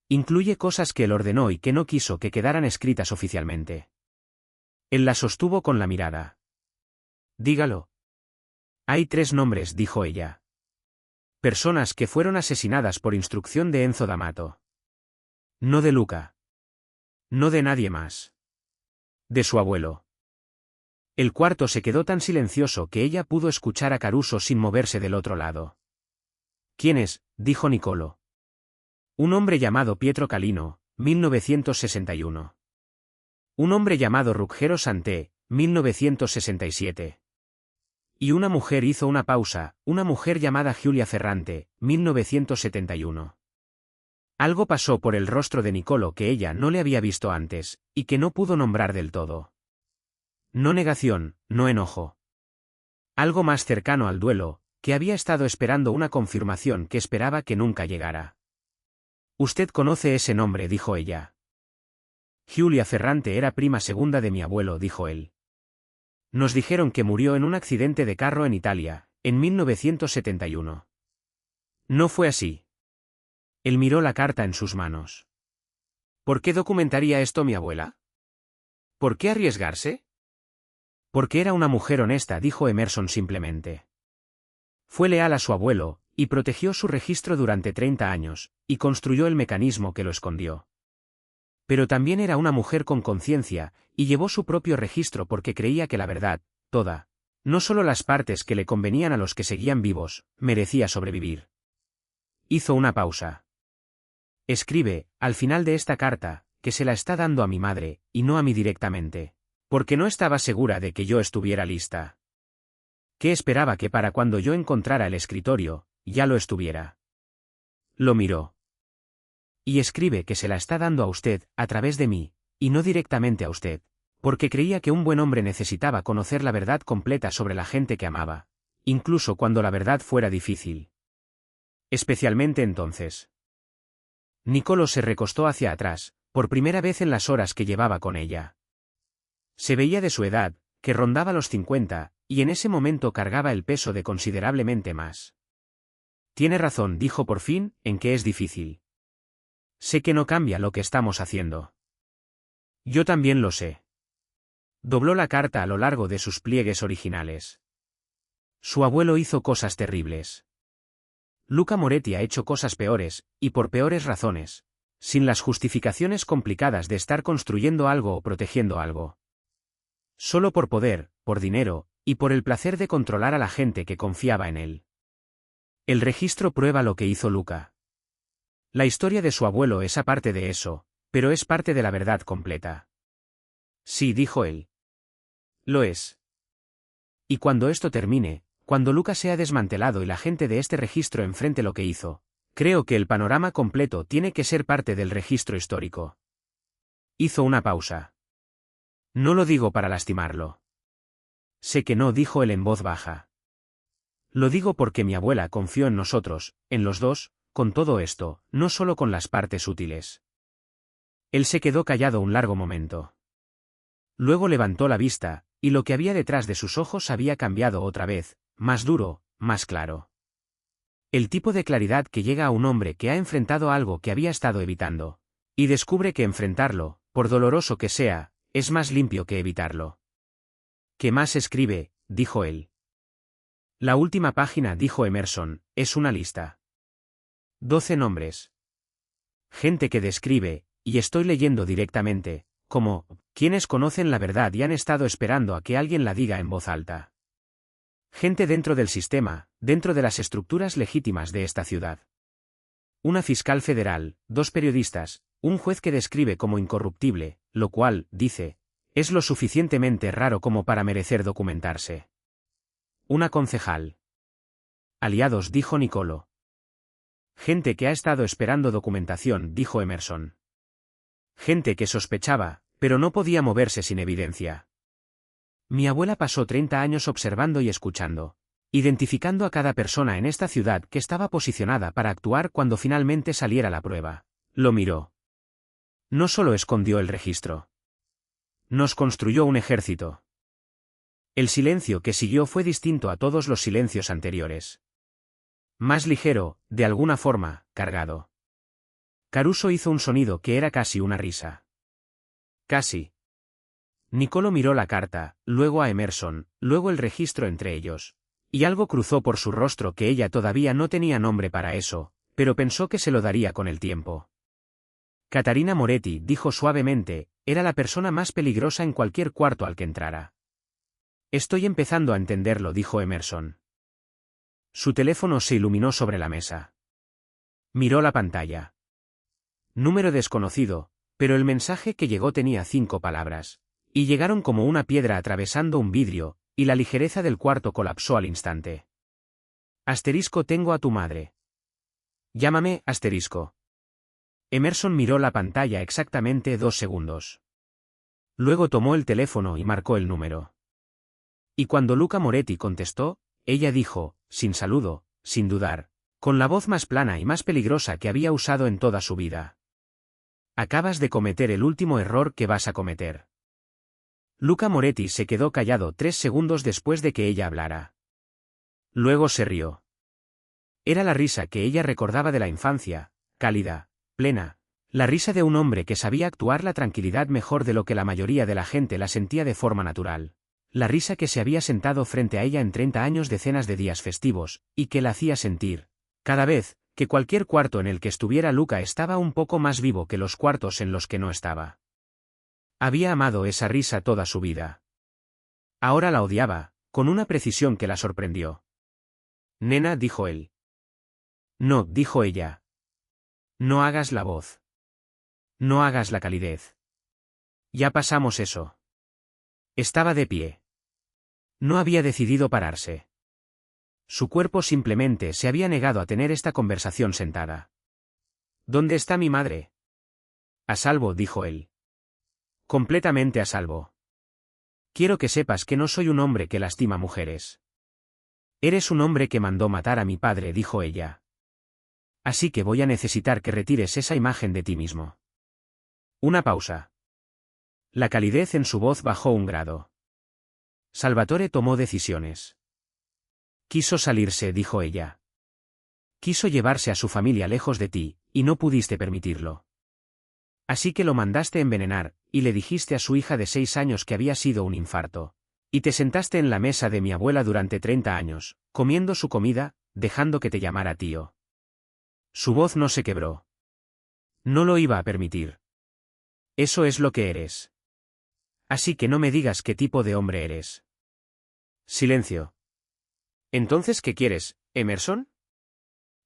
Incluye cosas que él ordenó y que no quiso que quedaran escritas oficialmente. Él la sostuvo con la mirada. Dígalo. Hay 3 nombres, dijo ella. Personas que fueron asesinadas por instrucción de Enzo D'Amato. No de Luca. No de nadie más. De su abuelo. El cuarto se quedó tan silencioso que ella pudo escuchar a Caruso sin moverse del otro lado. ¿Quién es?, dijo Nicolo. Un hombre llamado Pietro Calino, 1961. Un hombre llamado Ruggero Santé, 1967. Y una mujer hizo una pausa, una mujer llamada Giulia Ferrante, 1971. Algo pasó por el rostro de Nicolo que ella no le había visto antes, y que no pudo nombrar del todo. No negación, no enojo. Algo más cercano al duelo, que había estado esperando una confirmación que esperaba que nunca llegara. Usted conoce ese nombre, dijo ella. Giulia Ferrante era prima segunda de mi abuelo, dijo él. Nos dijeron que murió en un accidente de carro en Italia, en 1971. No fue así. Él miró la carta en sus manos. ¿Por qué documentaría esto mi abuela? ¿Por qué arriesgarse? Porque era una mujer honesta, dijo Emerson simplemente. Fue leal a su abuelo, y protegió su registro durante 30 años, y construyó el mecanismo que lo escondió. Pero también era una mujer con conciencia, y llevó su propio registro porque creía que la verdad, toda, no solo las partes que le convenían a los que seguían vivos, merecía sobrevivir. Hizo una pausa. Escribe, al final de esta carta, que se la está dando a mi madre, y no a mí directamente, porque no estaba segura de que yo estuviera lista. ¿Qué esperaba que para cuando yo encontrara el escritorio, ya lo estuviera? Lo miró. Y escribe que se la está dando a usted, a través de mí, y no directamente a usted, porque creía que un buen hombre necesitaba conocer la verdad completa sobre la gente que amaba, incluso cuando la verdad fuera difícil. Especialmente entonces. Nicolo se recostó hacia atrás, por primera vez en las horas que llevaba con ella. Se veía de su edad, que rondaba los 50, y en ese momento cargaba el peso de considerablemente más. Tiene razón, dijo por fin, en que es difícil. Sé que no cambia lo que estamos haciendo. Yo también lo sé. Dobló la carta a lo largo de sus pliegues originales. Su abuelo hizo cosas terribles. Luca Moretti ha hecho cosas peores, y por peores razones, sin las justificaciones complicadas de estar construyendo algo o protegiendo algo. Solo por poder, por dinero, y por el placer de controlar a la gente que confiaba en él. El registro prueba lo que hizo Luca. La historia de su abuelo es aparte de eso, pero es parte de la verdad completa. Sí, dijo él. Lo es. Y cuando esto termine, cuando Luca sea desmantelado y la gente de este registro enfrente lo que hizo, creo que el panorama completo tiene que ser parte del registro histórico. Hizo una pausa. No lo digo para lastimarlo. Sé que no, dijo él en voz baja. Lo digo porque mi abuela confió en nosotros, en los dos, con todo esto, no solo con las partes útiles. Él se quedó callado un largo momento. Luego levantó la vista, y lo que había detrás de sus ojos había cambiado otra vez, más duro, más claro. El tipo de claridad que llega a un hombre que ha enfrentado algo que había estado evitando, y descubre que enfrentarlo, por doloroso que sea, es más limpio que evitarlo. ¿Qué más escribe?, dijo él. La última página, dijo Emerson, es una lista. 12 nombres. Gente que describe, y estoy leyendo directamente, como, quienes conocen la verdad y han estado esperando a que alguien la diga en voz alta. Gente dentro del sistema, dentro de las estructuras legítimas de esta ciudad. Una fiscal federal, 2 periodistas, un juez que describe como incorruptible, lo cual, dice, es lo suficientemente raro como para merecer documentarse. Una concejal. Aliados, dijo Nicolo. Gente que ha estado esperando documentación, dijo Emerson. Gente que sospechaba, pero no podía moverse sin evidencia. Mi abuela pasó 30 años observando y escuchando, identificando a cada persona en esta ciudad que estaba posicionada para actuar cuando finalmente saliera la prueba. Lo miró. No solo escondió el registro. Nos construyó un ejército. El silencio que siguió fue distinto a todos los silencios anteriores. Más ligero, de alguna forma, cargado. Caruso hizo un sonido que era casi una risa. Casi. Nicolo miró la carta, luego a Emerson, luego el registro entre ellos. Y algo cruzó por su rostro que ella todavía no tenía nombre para eso, pero pensó que se lo daría con el tiempo. Catarina Moretti, dijo suavemente, era la persona más peligrosa en cualquier cuarto al que entrara. Estoy empezando a entenderlo, dijo Emerson. Su teléfono se iluminó sobre la mesa. Miró la pantalla. Número desconocido, pero el mensaje que llegó tenía 5 palabras. Y llegaron como una piedra atravesando un vidrio, y la ligereza del cuarto colapsó al instante. Asterisco, tengo a tu madre. Llámame, asterisco. Emerson miró la pantalla exactamente 2 segundos. Luego tomó el teléfono y marcó el número. Y cuando Luca Moretti contestó, ella dijo, sin saludo, sin dudar, con la voz más plana y más peligrosa que había usado en toda su vida. Acabas de cometer el último error que vas a cometer. Luca Moretti se quedó callado 3 segundos después de que ella hablara. Luego se rió. Era la risa que ella recordaba de la infancia, cálida, plena, la risa de un hombre que sabía actuar la tranquilidad mejor de lo que la mayoría de la gente la sentía de forma natural. La risa que se había sentado frente a ella en 30 años decenas de días festivos, y que la hacía sentir, cada vez, que cualquier cuarto en el que estuviera Luca estaba un poco más vivo que los cuartos en los que no estaba. Había amado esa risa toda su vida. Ahora la odiaba, con una precisión que la sorprendió. Nena, dijo él. No, dijo ella. No hagas la voz. No hagas la calidez. Ya pasamos eso. Estaba de pie. No había decidido pararse. Su cuerpo simplemente se había negado a tener esta conversación sentada. ¿Dónde está mi madre? A salvo, dijo él. Completamente a salvo. Quiero que sepas que no soy un hombre que lastima mujeres. Eres un hombre que mandó matar a mi padre, dijo ella. Así que voy a necesitar que retires esa imagen de ti mismo. Una pausa. La calidez en su voz bajó un grado. Salvatore tomó decisiones. Quiso salirse, dijo ella. Quiso llevarse a su familia lejos de ti, y no pudiste permitirlo. Así que lo mandaste envenenar, y le dijiste a su hija de 6 años que había sido un infarto. Y te sentaste en la mesa de mi abuela durante 30 años, comiendo su comida, dejando que te llamara tío. Su voz no se quebró. No lo iba a permitir. Eso es lo que eres. Así que no me digas qué tipo de hombre eres. Silencio. ¿Entonces qué quieres, Emerson?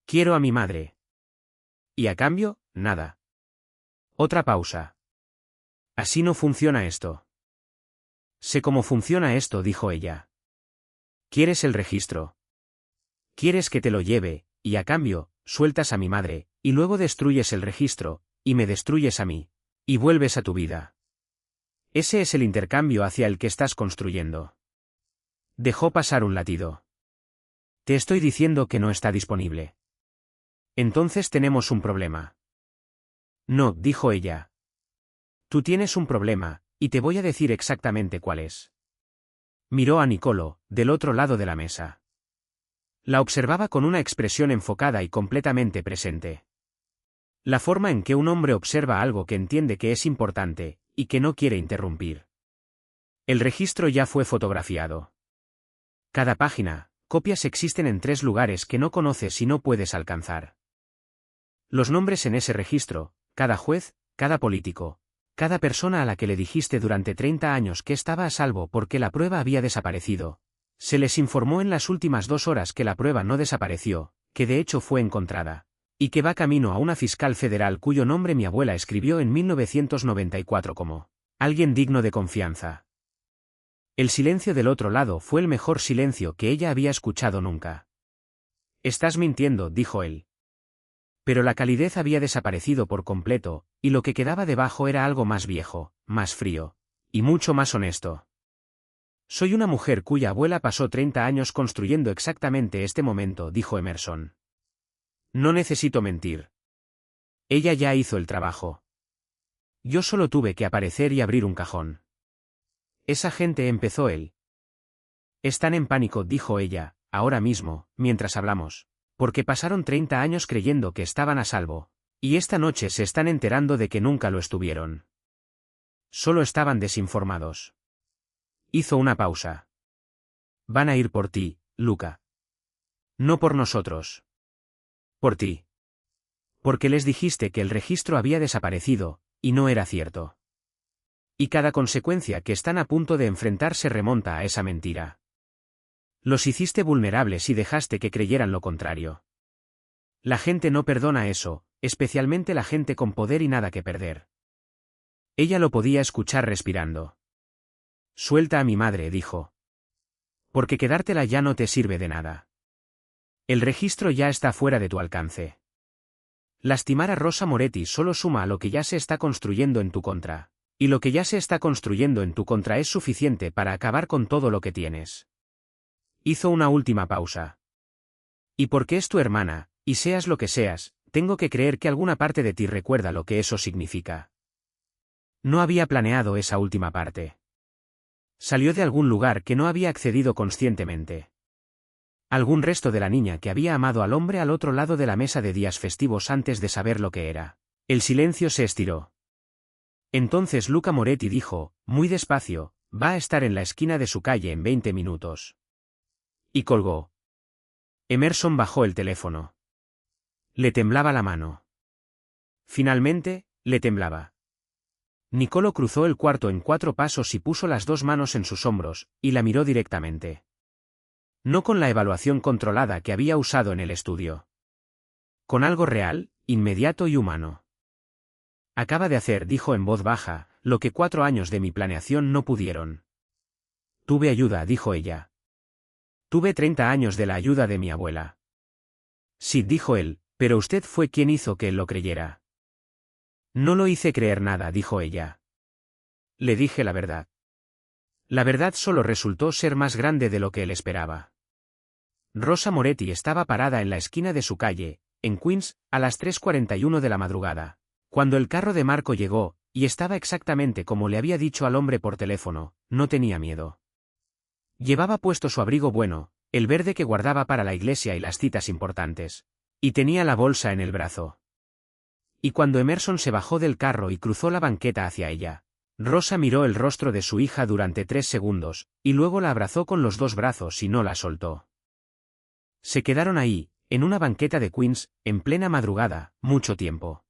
Quiero a mi madre. Y a cambio, nada. Otra pausa. Así no funciona esto. Sé cómo funciona esto, dijo ella. ¿Quieres el registro? Quieres que te lo lleve, y a cambio, sueltas a mi madre, y luego destruyes el registro, y me destruyes a mí, y vuelves a tu vida. Ese es el intercambio hacia el que estás construyendo. Dejó pasar un latido. Te estoy diciendo que no está disponible. Entonces tenemos un problema. No, dijo ella. Tú tienes un problema, y te voy a decir exactamente cuál es. Miró a Nicolo, del otro lado de la mesa. La observaba con una expresión enfocada y completamente presente. La forma en que un hombre observa algo que entiende que es importante, y que no quiere interrumpir. El registro ya fue fotografiado. Cada página, copias existen en 3 lugares que no conoces y no puedes alcanzar. Los nombres en ese registro, cada juez, cada político, cada persona a la que le dijiste durante 30 años que estaba a salvo porque la prueba había desaparecido. Se les informó en las últimas 2 horas que la prueba no desapareció, que de hecho fue encontrada, y que va camino a una fiscal federal cuyo nombre mi abuela escribió en 1994 como alguien digno de confianza. El silencio del otro lado fue el mejor silencio que ella había escuchado nunca. Estás mintiendo, dijo él. Pero la calidez había desaparecido por completo, y lo que quedaba debajo era algo más viejo, más frío, y mucho más honesto. Soy una mujer cuya abuela pasó 30 años construyendo exactamente este momento, dijo Emerson. No necesito mentir. Ella ya hizo el trabajo. Yo solo tuve que aparecer y abrir un cajón. Esa gente, empezó él. Están en pánico, dijo ella, ahora mismo, mientras hablamos, porque pasaron 30 años creyendo que estaban a salvo, y esta noche se están enterando de que nunca lo estuvieron. Solo estaban desinformados. Hizo una pausa. Van a ir por ti, Luca. No por nosotros. Por ti. Porque les dijiste que el registro había desaparecido, y no era cierto. Y cada consecuencia que están a punto de enfrentar se remonta a esa mentira. Los hiciste vulnerables y dejaste que creyeran lo contrario. La gente no perdona eso, especialmente la gente con poder y nada que perder. Ella lo podía escuchar respirando. Suelta a mi madre, dijo. Porque quedártela ya no te sirve de nada. El registro ya está fuera de tu alcance. Lastimar a Rosa Moretti solo suma a lo que ya se está construyendo en tu contra. Y lo que ya se está construyendo en tu contra es suficiente para acabar con todo lo que tienes. Hizo una última pausa. Y porque es tu hermana, y seas lo que seas, tengo que creer que alguna parte de ti recuerda lo que eso significa. No había planeado esa última parte. Salió de algún lugar que no había accedido conscientemente. Algún resto de la niña que había amado al hombre al otro lado de la mesa de días festivos antes de saber lo que era. El silencio se estiró. Entonces Luca Moretti dijo, muy despacio, va a estar en la esquina de su calle en 20 minutos. Y colgó. Emerson bajó el teléfono. Le temblaba la mano. Finalmente, le temblaba. Nicolo cruzó el cuarto en 4 pasos y puso las 2 manos en sus hombros, y la miró directamente. No con la evaluación controlada que había usado en el estudio. Con algo real, inmediato y humano. Acaba de hacer, dijo en voz baja, lo que 4 años de mi planeación no pudieron. Tuve ayuda, dijo ella. Tuve 30 años de la ayuda de mi abuela. Sí, dijo él, pero usted fue quien hizo que él lo creyera. No lo hice creer nada, dijo ella. Le dije la verdad. La verdad solo resultó ser más grande de lo que él esperaba. Rosa Moretti estaba parada en la esquina de su calle, en Queens, a las 3:41 de la madrugada. Cuando el carro de Marco llegó, y estaba exactamente como le había dicho al hombre por teléfono, no tenía miedo. Llevaba puesto su abrigo bueno, el verde que guardaba para la iglesia y las citas importantes. Y tenía la bolsa en el brazo. Y cuando Emerson se bajó del carro y cruzó la banqueta hacia ella, Rosa miró el rostro de su hija durante 3 segundos, y luego la abrazó con los 2 brazos y no la soltó. Se quedaron ahí, en una banqueta de Queens, en plena madrugada, mucho tiempo.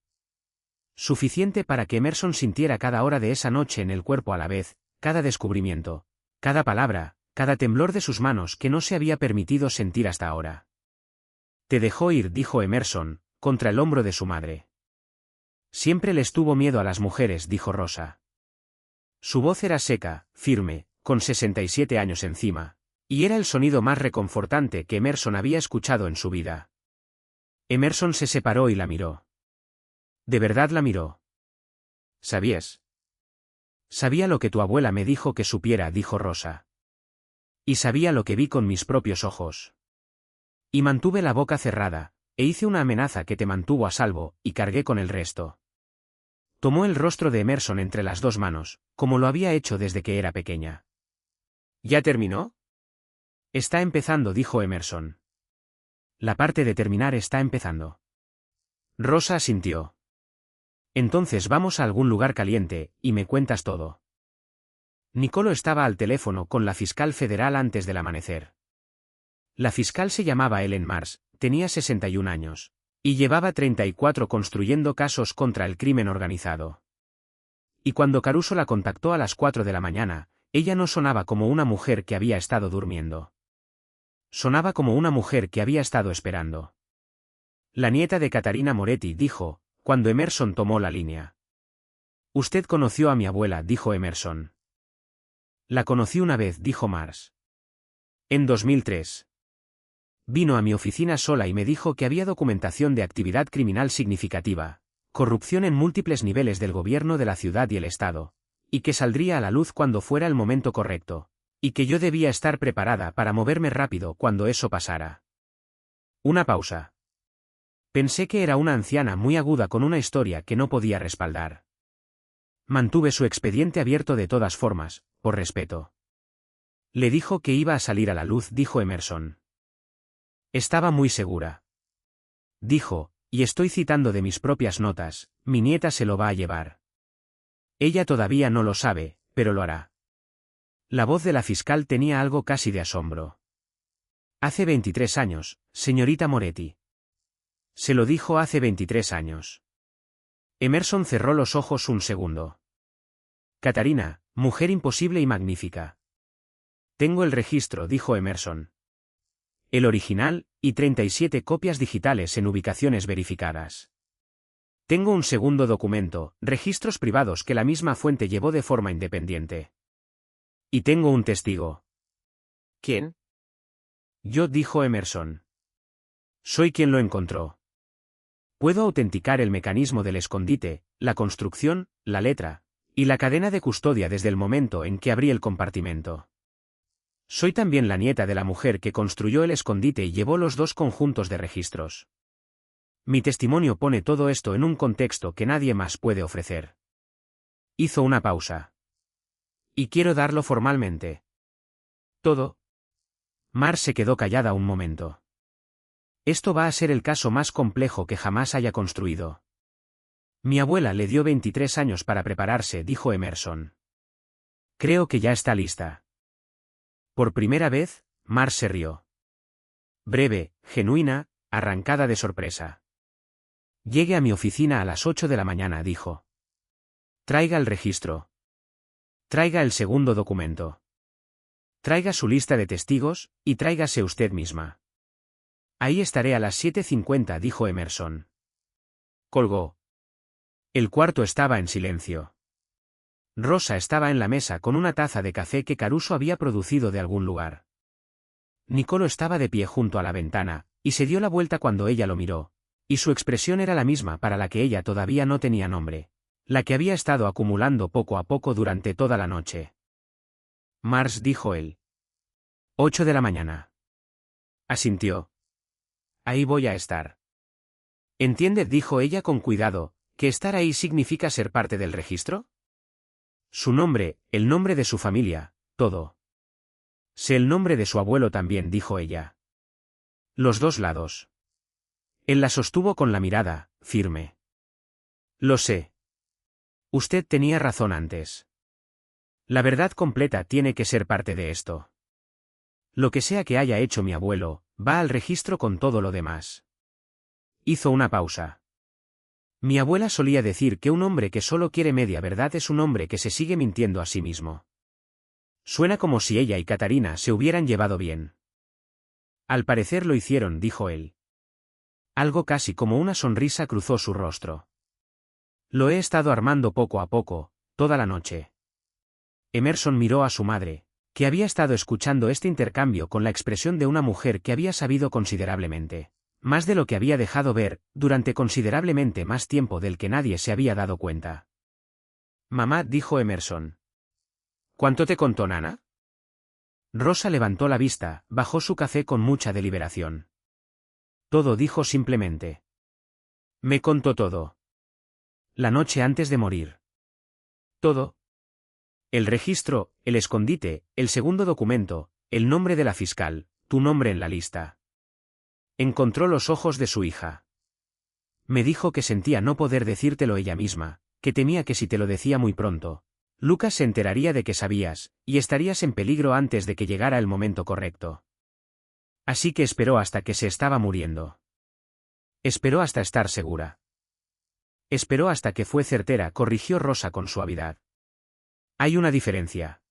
Suficiente para que Emerson sintiera cada hora de esa noche en el cuerpo a la vez, cada descubrimiento, cada palabra, cada temblor de sus manos que no se había permitido sentir hasta ahora. Te dejó ir, dijo Emerson, contra el hombro de su madre. Siempre les tuvo miedo a las mujeres, dijo Rosa. Su voz era seca, firme, con 67 años encima, y era el sonido más reconfortante que Emerson había escuchado en su vida. Emerson se separó y la miró. ¿De verdad la miró? ¿Sabías? Sabía lo que tu abuela me dijo que supiera, dijo Rosa. Y sabía lo que vi con mis propios ojos. Y mantuve la boca cerrada, e hice una amenaza que te mantuvo a salvo, y cargué con el resto. Tomó el rostro de Emerson entre las 2 manos, como lo había hecho desde que era pequeña. ¿Ya terminó? Está empezando, dijo Emerson. La parte de terminar está empezando. Rosa asintió. Entonces vamos a algún lugar caliente, y me cuentas todo. Nicolo estaba al teléfono con la fiscal federal antes del amanecer. La fiscal se llamaba Ellen Mars, tenía 61 años. Y llevaba 34 construyendo casos contra el crimen organizado. Y cuando Caruso la contactó a las 4 de la mañana, ella no sonaba como una mujer que había estado durmiendo. Sonaba como una mujer que había estado esperando. La nieta de Catarina Moretti dijo, cuando Emerson tomó la línea. Usted conoció a mi abuela, dijo Emerson. La conocí una vez, dijo Mars. En 2003. Vino a mi oficina sola y me dijo que había documentación de actividad criminal significativa, corrupción en múltiples niveles del gobierno de la ciudad y el estado, y que saldría a la luz cuando fuera el momento correcto, y que yo debía estar preparada para moverme rápido cuando eso pasara. Una pausa. Pensé que era una anciana muy aguda con una historia que no podía respaldar. Mantuve su expediente abierto de todas formas, por respeto. Le dijo que iba a salir a la luz, dijo Emerson. Estaba muy segura. Dijo, y estoy citando de mis propias notas, mi nieta se lo va a llevar. Ella todavía no lo sabe, pero lo hará. La voz de la fiscal tenía algo casi de asombro. Hace 23 años, señorita Moretti. Se lo dijo hace 23 años. Emerson cerró los ojos un segundo. Catarina, mujer imposible y magnífica. Tengo el registro, dijo Emerson. El original, y 37 copias digitales en ubicaciones verificadas. Tengo un segundo documento, registros privados que la misma fuente llevó de forma independiente. Y tengo un testigo. ¿Quién? Yo, dijo Emerson. Soy quien lo encontró. Puedo autenticar el mecanismo del escondite, la construcción, la letra, y la cadena de custodia desde el momento en que abrí el compartimento. Soy también la nieta de la mujer que construyó el escondite y llevó los 2 conjuntos de registros. Mi testimonio pone todo esto en un contexto que nadie más puede ofrecer. Hizo una pausa. Y quiero darlo formalmente. ¿Todo? Mar se quedó callada un momento. Esto va a ser el caso más complejo que jamás haya construido. Mi abuela le dio 23 años para prepararse, dijo Emerson. Creo que ya está lista. Por primera vez, Mar se rió. Breve, genuina, arrancada de sorpresa. Llegue a mi oficina a las 8 de la mañana, dijo. Traiga el registro. Traiga el segundo documento. Traiga su lista de testigos, y tráigase usted misma. Ahí estaré a las 7:50, dijo Emerson. Colgó. El cuarto estaba en silencio. Rosa estaba en la mesa con una taza de café que Caruso había producido de algún lugar. Nicolo estaba de pie junto a la ventana, y se dio la vuelta cuando ella lo miró, y su expresión era la misma para la que ella todavía no tenía nombre, la que había estado acumulando poco a poco durante toda la noche. Mars, dijo él. 8 de la mañana. Asintió. Ahí voy a estar. ¿Entiende? Dijo ella con cuidado, que estar ahí significa ser parte del registro. Su nombre, el nombre de su familia, todo. Sé el nombre de su abuelo también, dijo ella. Los dos lados. Él la sostuvo con la mirada, firme. Lo sé. Usted tenía razón antes. La verdad completa tiene que ser parte de esto. Lo que sea que haya hecho mi abuelo, va al registro con todo lo demás. Hizo una pausa. Mi abuela solía decir que un hombre que solo quiere media verdad es un hombre que se sigue mintiendo a sí mismo. Suena como si ella y Catarina se hubieran llevado bien. Al parecer lo hicieron, dijo él. Algo casi como una sonrisa cruzó su rostro. Lo he estado armando poco a poco, toda la noche. Emerson miró a su madre, que había estado escuchando este intercambio con la expresión de una mujer que había sabido considerablemente, más de lo que había dejado ver, durante considerablemente más tiempo del que nadie se había dado cuenta. Mamá, dijo Emerson. ¿Cuánto te contó Nana? Rosa levantó la vista, bajó su café con mucha deliberación. Todo, dijo simplemente. Me contó todo. La noche antes de morir. Todo. El registro, el escondite, el segundo documento, el nombre de la fiscal, tu nombre en la lista. Encontró los ojos de su hija. Me dijo que sentía no poder decírtelo ella misma, que temía que si te lo decía muy pronto, Lucas se enteraría de que sabías, y estarías en peligro antes de que llegara el momento correcto. Así que esperó hasta que se estaba muriendo. Esperó hasta estar segura. Esperó hasta que fue certera, corrigió Rosa con suavidad. Hay una diferencia.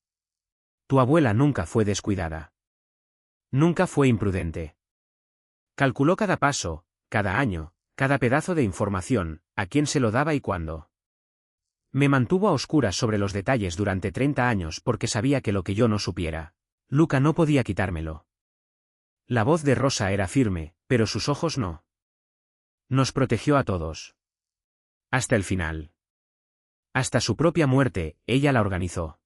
Tu abuela nunca fue descuidada. Nunca fue imprudente. Calculó cada paso, cada año, cada pedazo de información, a quién se lo daba y cuándo. Me mantuvo a oscuras sobre los detalles durante 30 años porque sabía que lo que yo no supiera, Luca no podía quitármelo. La voz de Rosa era firme, pero sus ojos no. Nos protegió a todos. Hasta el final. Hasta su propia muerte, ella la organizó.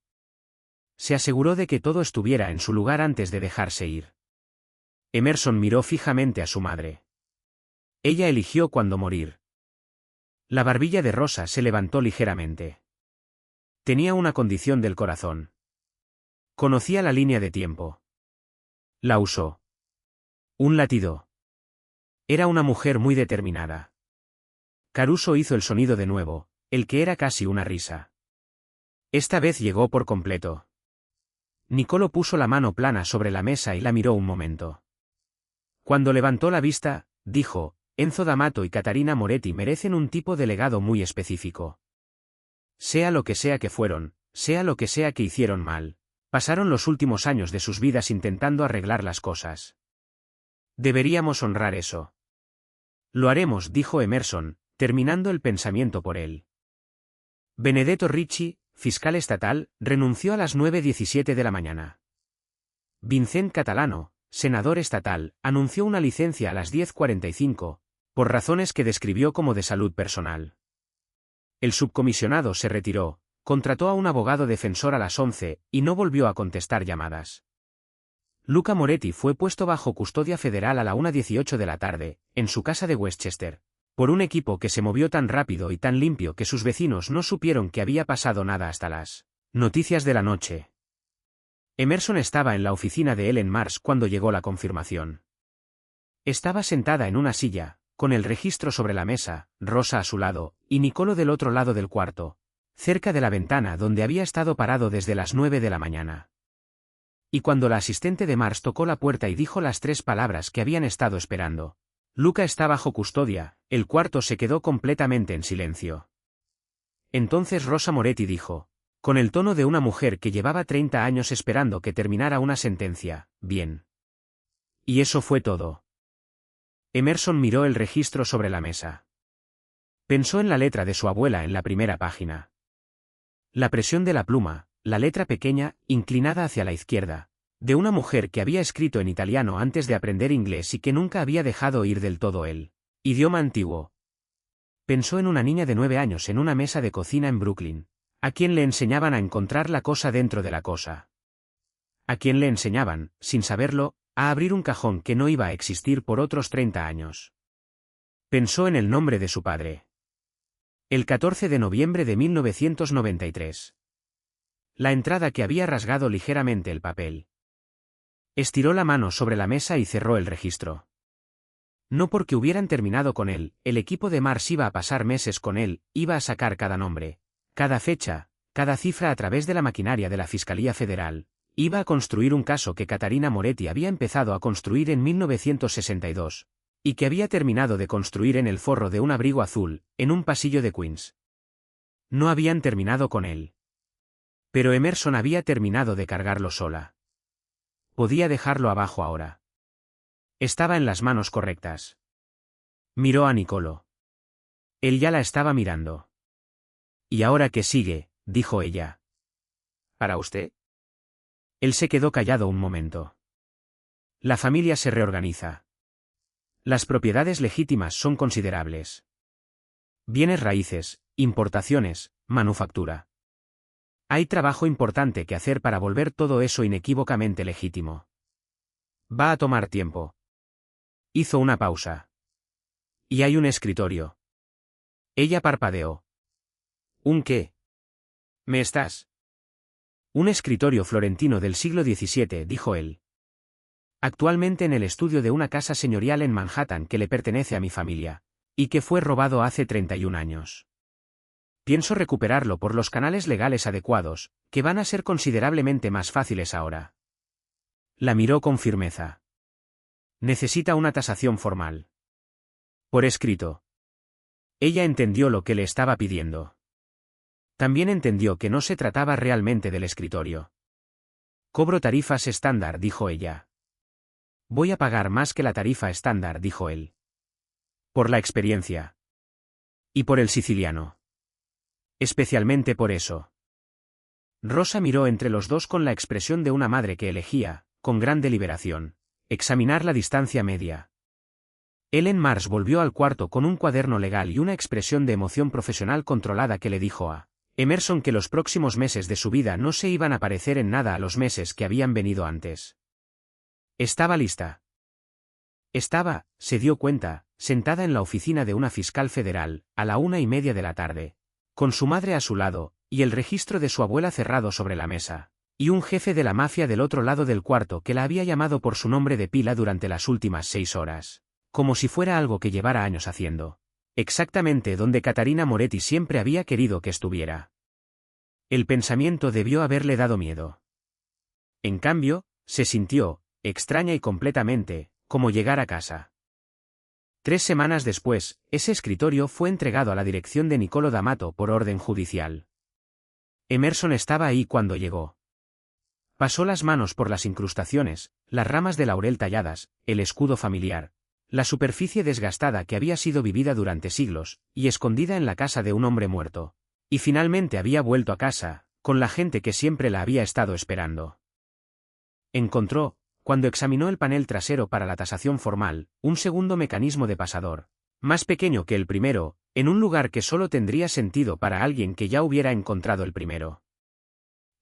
Se aseguró de que todo estuviera en su lugar antes de dejarse ir. Emerson miró fijamente a su madre. Ella eligió cuándo morir. La barbilla de Rosa se levantó ligeramente. Tenía una condición del corazón. Conocía la línea de tiempo. La usó. Un latido. Era una mujer muy determinada. Caruso hizo el sonido de nuevo, el que era casi una risa. Esta vez llegó por completo. Nicolo puso la mano plana sobre la mesa y la miró un momento. Cuando levantó la vista, dijo, Enzo D'Amato y Catarina Moretti merecen un tipo de legado muy específico. Sea lo que sea que fueron, sea lo que sea que hicieron mal, pasaron los últimos años de sus vidas intentando arreglar las cosas. Deberíamos honrar eso. Lo haremos, dijo Emerson, terminando el pensamiento por él. Benedetto Ricci, fiscal estatal, renunció a las 9:17 de la mañana. Vincent Catalano, senador estatal, anunció una licencia a las 10:45, por razones que describió como de salud personal. El subcomisionado se retiró, contrató a un abogado defensor a las 11, y no volvió a contestar llamadas. Luca Moretti fue puesto bajo custodia federal a la 1:18 de la tarde, en su casa de Westchester, por un equipo que se movió tan rápido y tan limpio que sus vecinos no supieron que había pasado nada hasta las noticias de la noche. Emerson estaba en la oficina de Ellen Mars cuando llegó la confirmación. Estaba sentada en una silla, con el registro sobre la mesa, Rosa a su lado, y Nicolo del otro lado del cuarto, cerca de la ventana donde había estado parado desde las 9 de la mañana. Y cuando la asistente de Mars tocó la puerta y dijo las 3 palabras que habían estado esperando, Luca está bajo custodia, el cuarto se quedó completamente en silencio. Entonces Rosa Moretti dijo, con el tono de una mujer que llevaba 30 años esperando que terminara una sentencia, bien. Y eso fue todo. Emerson miró el registro sobre la mesa. Pensó en la letra de su abuela en la primera página. La presión de la pluma, la letra pequeña, inclinada hacia la izquierda, De una mujer que había escrito en italiano antes de aprender inglés y que nunca había dejado ir del todo el idioma antiguo. Pensó en una niña de 9 años en una mesa de cocina en Brooklyn, a quien le enseñaban a encontrar la cosa dentro de la cosa. A quien le enseñaban, sin saberlo, a abrir un cajón que no iba a existir por otros 30 años. Pensó en el nombre de su padre. El 14 de noviembre de 1993. La entrada que había rasgado ligeramente el papel. Estiró la mano sobre la mesa y cerró el registro. No porque hubieran terminado con él, el equipo de Mars iba a pasar meses con él, iba a sacar cada nombre, cada fecha, cada cifra a través de la maquinaria de la Fiscalía Federal, iba a construir un caso que Catarina Moretti había empezado a construir en 1962, y que había terminado de construir en el forro de un abrigo azul, en un pasillo de Queens. No habían terminado con él. Pero Emerson había terminado de cargarlo sola. Podía dejarlo abajo ahora. Estaba en las manos correctas. Miró a Nicolo. Él ya la estaba mirando. ¿Y ahora qué sigue?, dijo ella. ¿Para usted? Él se quedó callado un momento. La familia se reorganiza. Las propiedades legítimas son considerables. Bienes raíces, importaciones, manufactura. Hay trabajo importante que hacer para volver todo eso inequívocamente legítimo. Va a tomar tiempo. Hizo una pausa. Y hay un escritorio. Ella parpadeó. ¿Un qué? ¿Me estás? Un escritorio florentino del siglo XVII, dijo él. Actualmente en el estudio de una casa señorial en Manhattan que le pertenece a mi familia, y que fue robado hace 31 años. Pienso recuperarlo por los canales legales adecuados, que van a ser considerablemente más fáciles ahora. La miró con firmeza. Necesita una tasación formal. Por escrito. Ella entendió lo que le estaba pidiendo. También entendió que no se trataba realmente del escritorio. Cobro tarifas estándar, dijo ella. Voy a pagar más que la tarifa estándar, dijo él. Por la experiencia. Y por el siciliano. Especialmente por eso. Rosa miró entre los dos con la expresión de una madre que elegía, con gran deliberación, examinar la distancia media. Ellen Mars volvió al cuarto con un cuaderno legal y una expresión de emoción profesional controlada que le dijo a Emerson que los próximos meses de su vida no se iban a parecer en nada a los meses que habían venido antes. Estaba lista. Estaba, se dio cuenta, sentada en la oficina de una fiscal federal, a la 1:30 de la tarde, con su madre a su lado, y el registro de su abuela cerrado sobre la mesa, y un jefe de la mafia del otro lado del cuarto que la había llamado por su nombre de pila durante las últimas 6 horas, como si fuera algo que llevara años haciendo. Exactamente donde Catarina Moretti siempre había querido que estuviera. El pensamiento debió haberle dado miedo. En cambio, se sintió, extraña y completamente, como llegar a casa. 3 semanas después, ese escritorio fue entregado a la dirección de Nicolo D'Amato por orden judicial. Emerson estaba ahí cuando llegó. Pasó las manos por las incrustaciones, las ramas de laurel talladas, el escudo familiar, la superficie desgastada que había sido vivida durante siglos, y escondida en la casa de un hombre muerto. Y finalmente había vuelto a casa, con la gente que siempre la había estado esperando. Encontró, cuando examinó el panel trasero para la tasación formal, un segundo mecanismo de pasador, más pequeño que el primero, en un lugar que solo tendría sentido para alguien que ya hubiera encontrado el primero.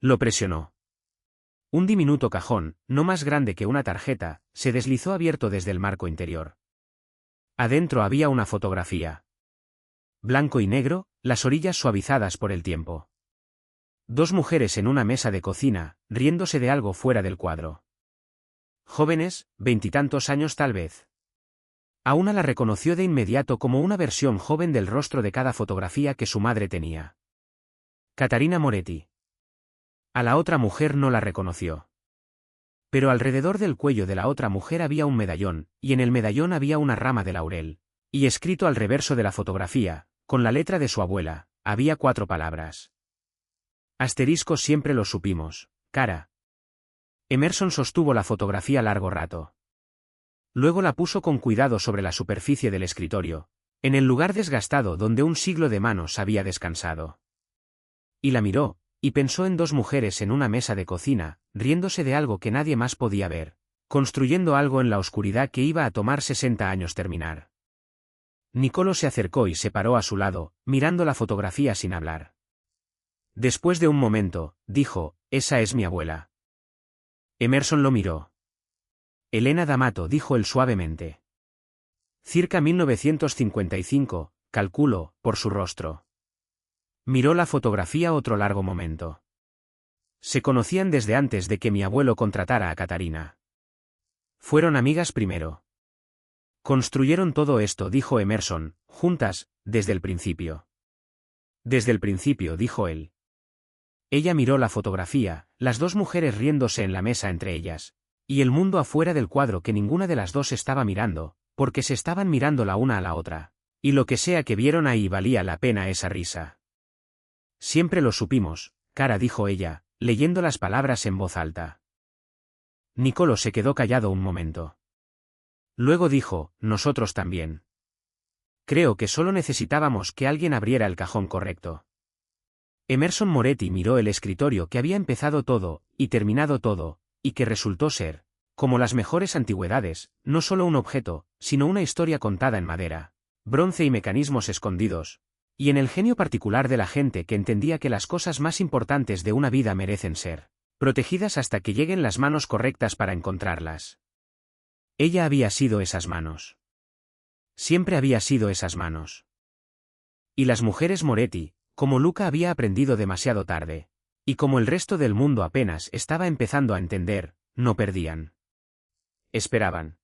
Lo presionó. Un diminuto cajón, no más grande que una tarjeta, se deslizó abierto desde el marco interior. Adentro había una fotografía. Blanco y negro, las orillas suavizadas por el tiempo. 2 mujeres en una mesa de cocina, riéndose de algo fuera del cuadro. Jóvenes, 20 y tantos años tal vez. A una la reconoció de inmediato como una versión joven del rostro de cada fotografía que su madre tenía. Catarina Moretti. A la otra mujer no la reconoció. Pero alrededor del cuello de la otra mujer había un medallón, y en el medallón había una rama de laurel. Y escrito al reverso de la fotografía, con la letra de su abuela, había 4 palabras. Asterisco siempre lo supimos, cara. Emerson sostuvo la fotografía largo rato. Luego la puso con cuidado sobre la superficie del escritorio, en el lugar desgastado donde un siglo de manos había descansado. Y la miró, y pensó en dos mujeres en una mesa de cocina, riéndose de algo que nadie más podía ver, construyendo algo en la oscuridad que iba a tomar 60 años terminar. Nicolo se acercó y se paró a su lado, mirando la fotografía sin hablar. Después de un momento, dijo, «Esa es mi abuela». Emerson lo miró. «Elena D'Amato», dijo él suavemente. «Circa 1955, calculo, por su rostro». Miró la fotografía otro largo momento. Se conocían desde antes de que mi abuelo contratara a Catarina. Fueron amigas primero. Construyeron todo esto, dijo Emerson, juntas, desde el principio. Desde el principio, dijo él. Ella miró la fotografía, las dos mujeres riéndose en la mesa entre ellas, y el mundo afuera del cuadro que ninguna de las dos estaba mirando, porque se estaban mirando la una a la otra, y lo que sea que vieron ahí valía la pena esa risa. Siempre lo supimos, cara, dijo ella, leyendo las palabras en voz alta. Nicolo se quedó callado un momento. Luego dijo, nosotros también. Creo que solo necesitábamos que alguien abriera el cajón correcto. Emerson Moretti miró el escritorio que había empezado todo, y terminado todo, y que resultó ser, como las mejores antigüedades, no solo un objeto, sino una historia contada en madera, bronce y mecanismos escondidos, y en el genio particular de la gente que entendía que las cosas más importantes de una vida merecen ser protegidas hasta que lleguen las manos correctas para encontrarlas. Ella había sido esas manos. Siempre había sido esas manos. Y las mujeres Moretti, como Luca había aprendido demasiado tarde, y como el resto del mundo apenas estaba empezando a entender, no perdían. Esperaban.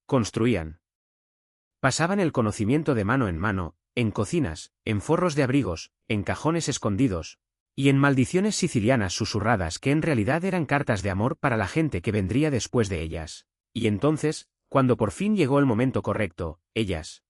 Construían. Pasaban el conocimiento de mano, en cocinas, en forros de abrigos, en cajones escondidos, y en maldiciones sicilianas susurradas que en realidad eran cartas de amor para la gente que vendría después de ellas. Y entonces, cuando por fin llegó el momento correcto, ellas,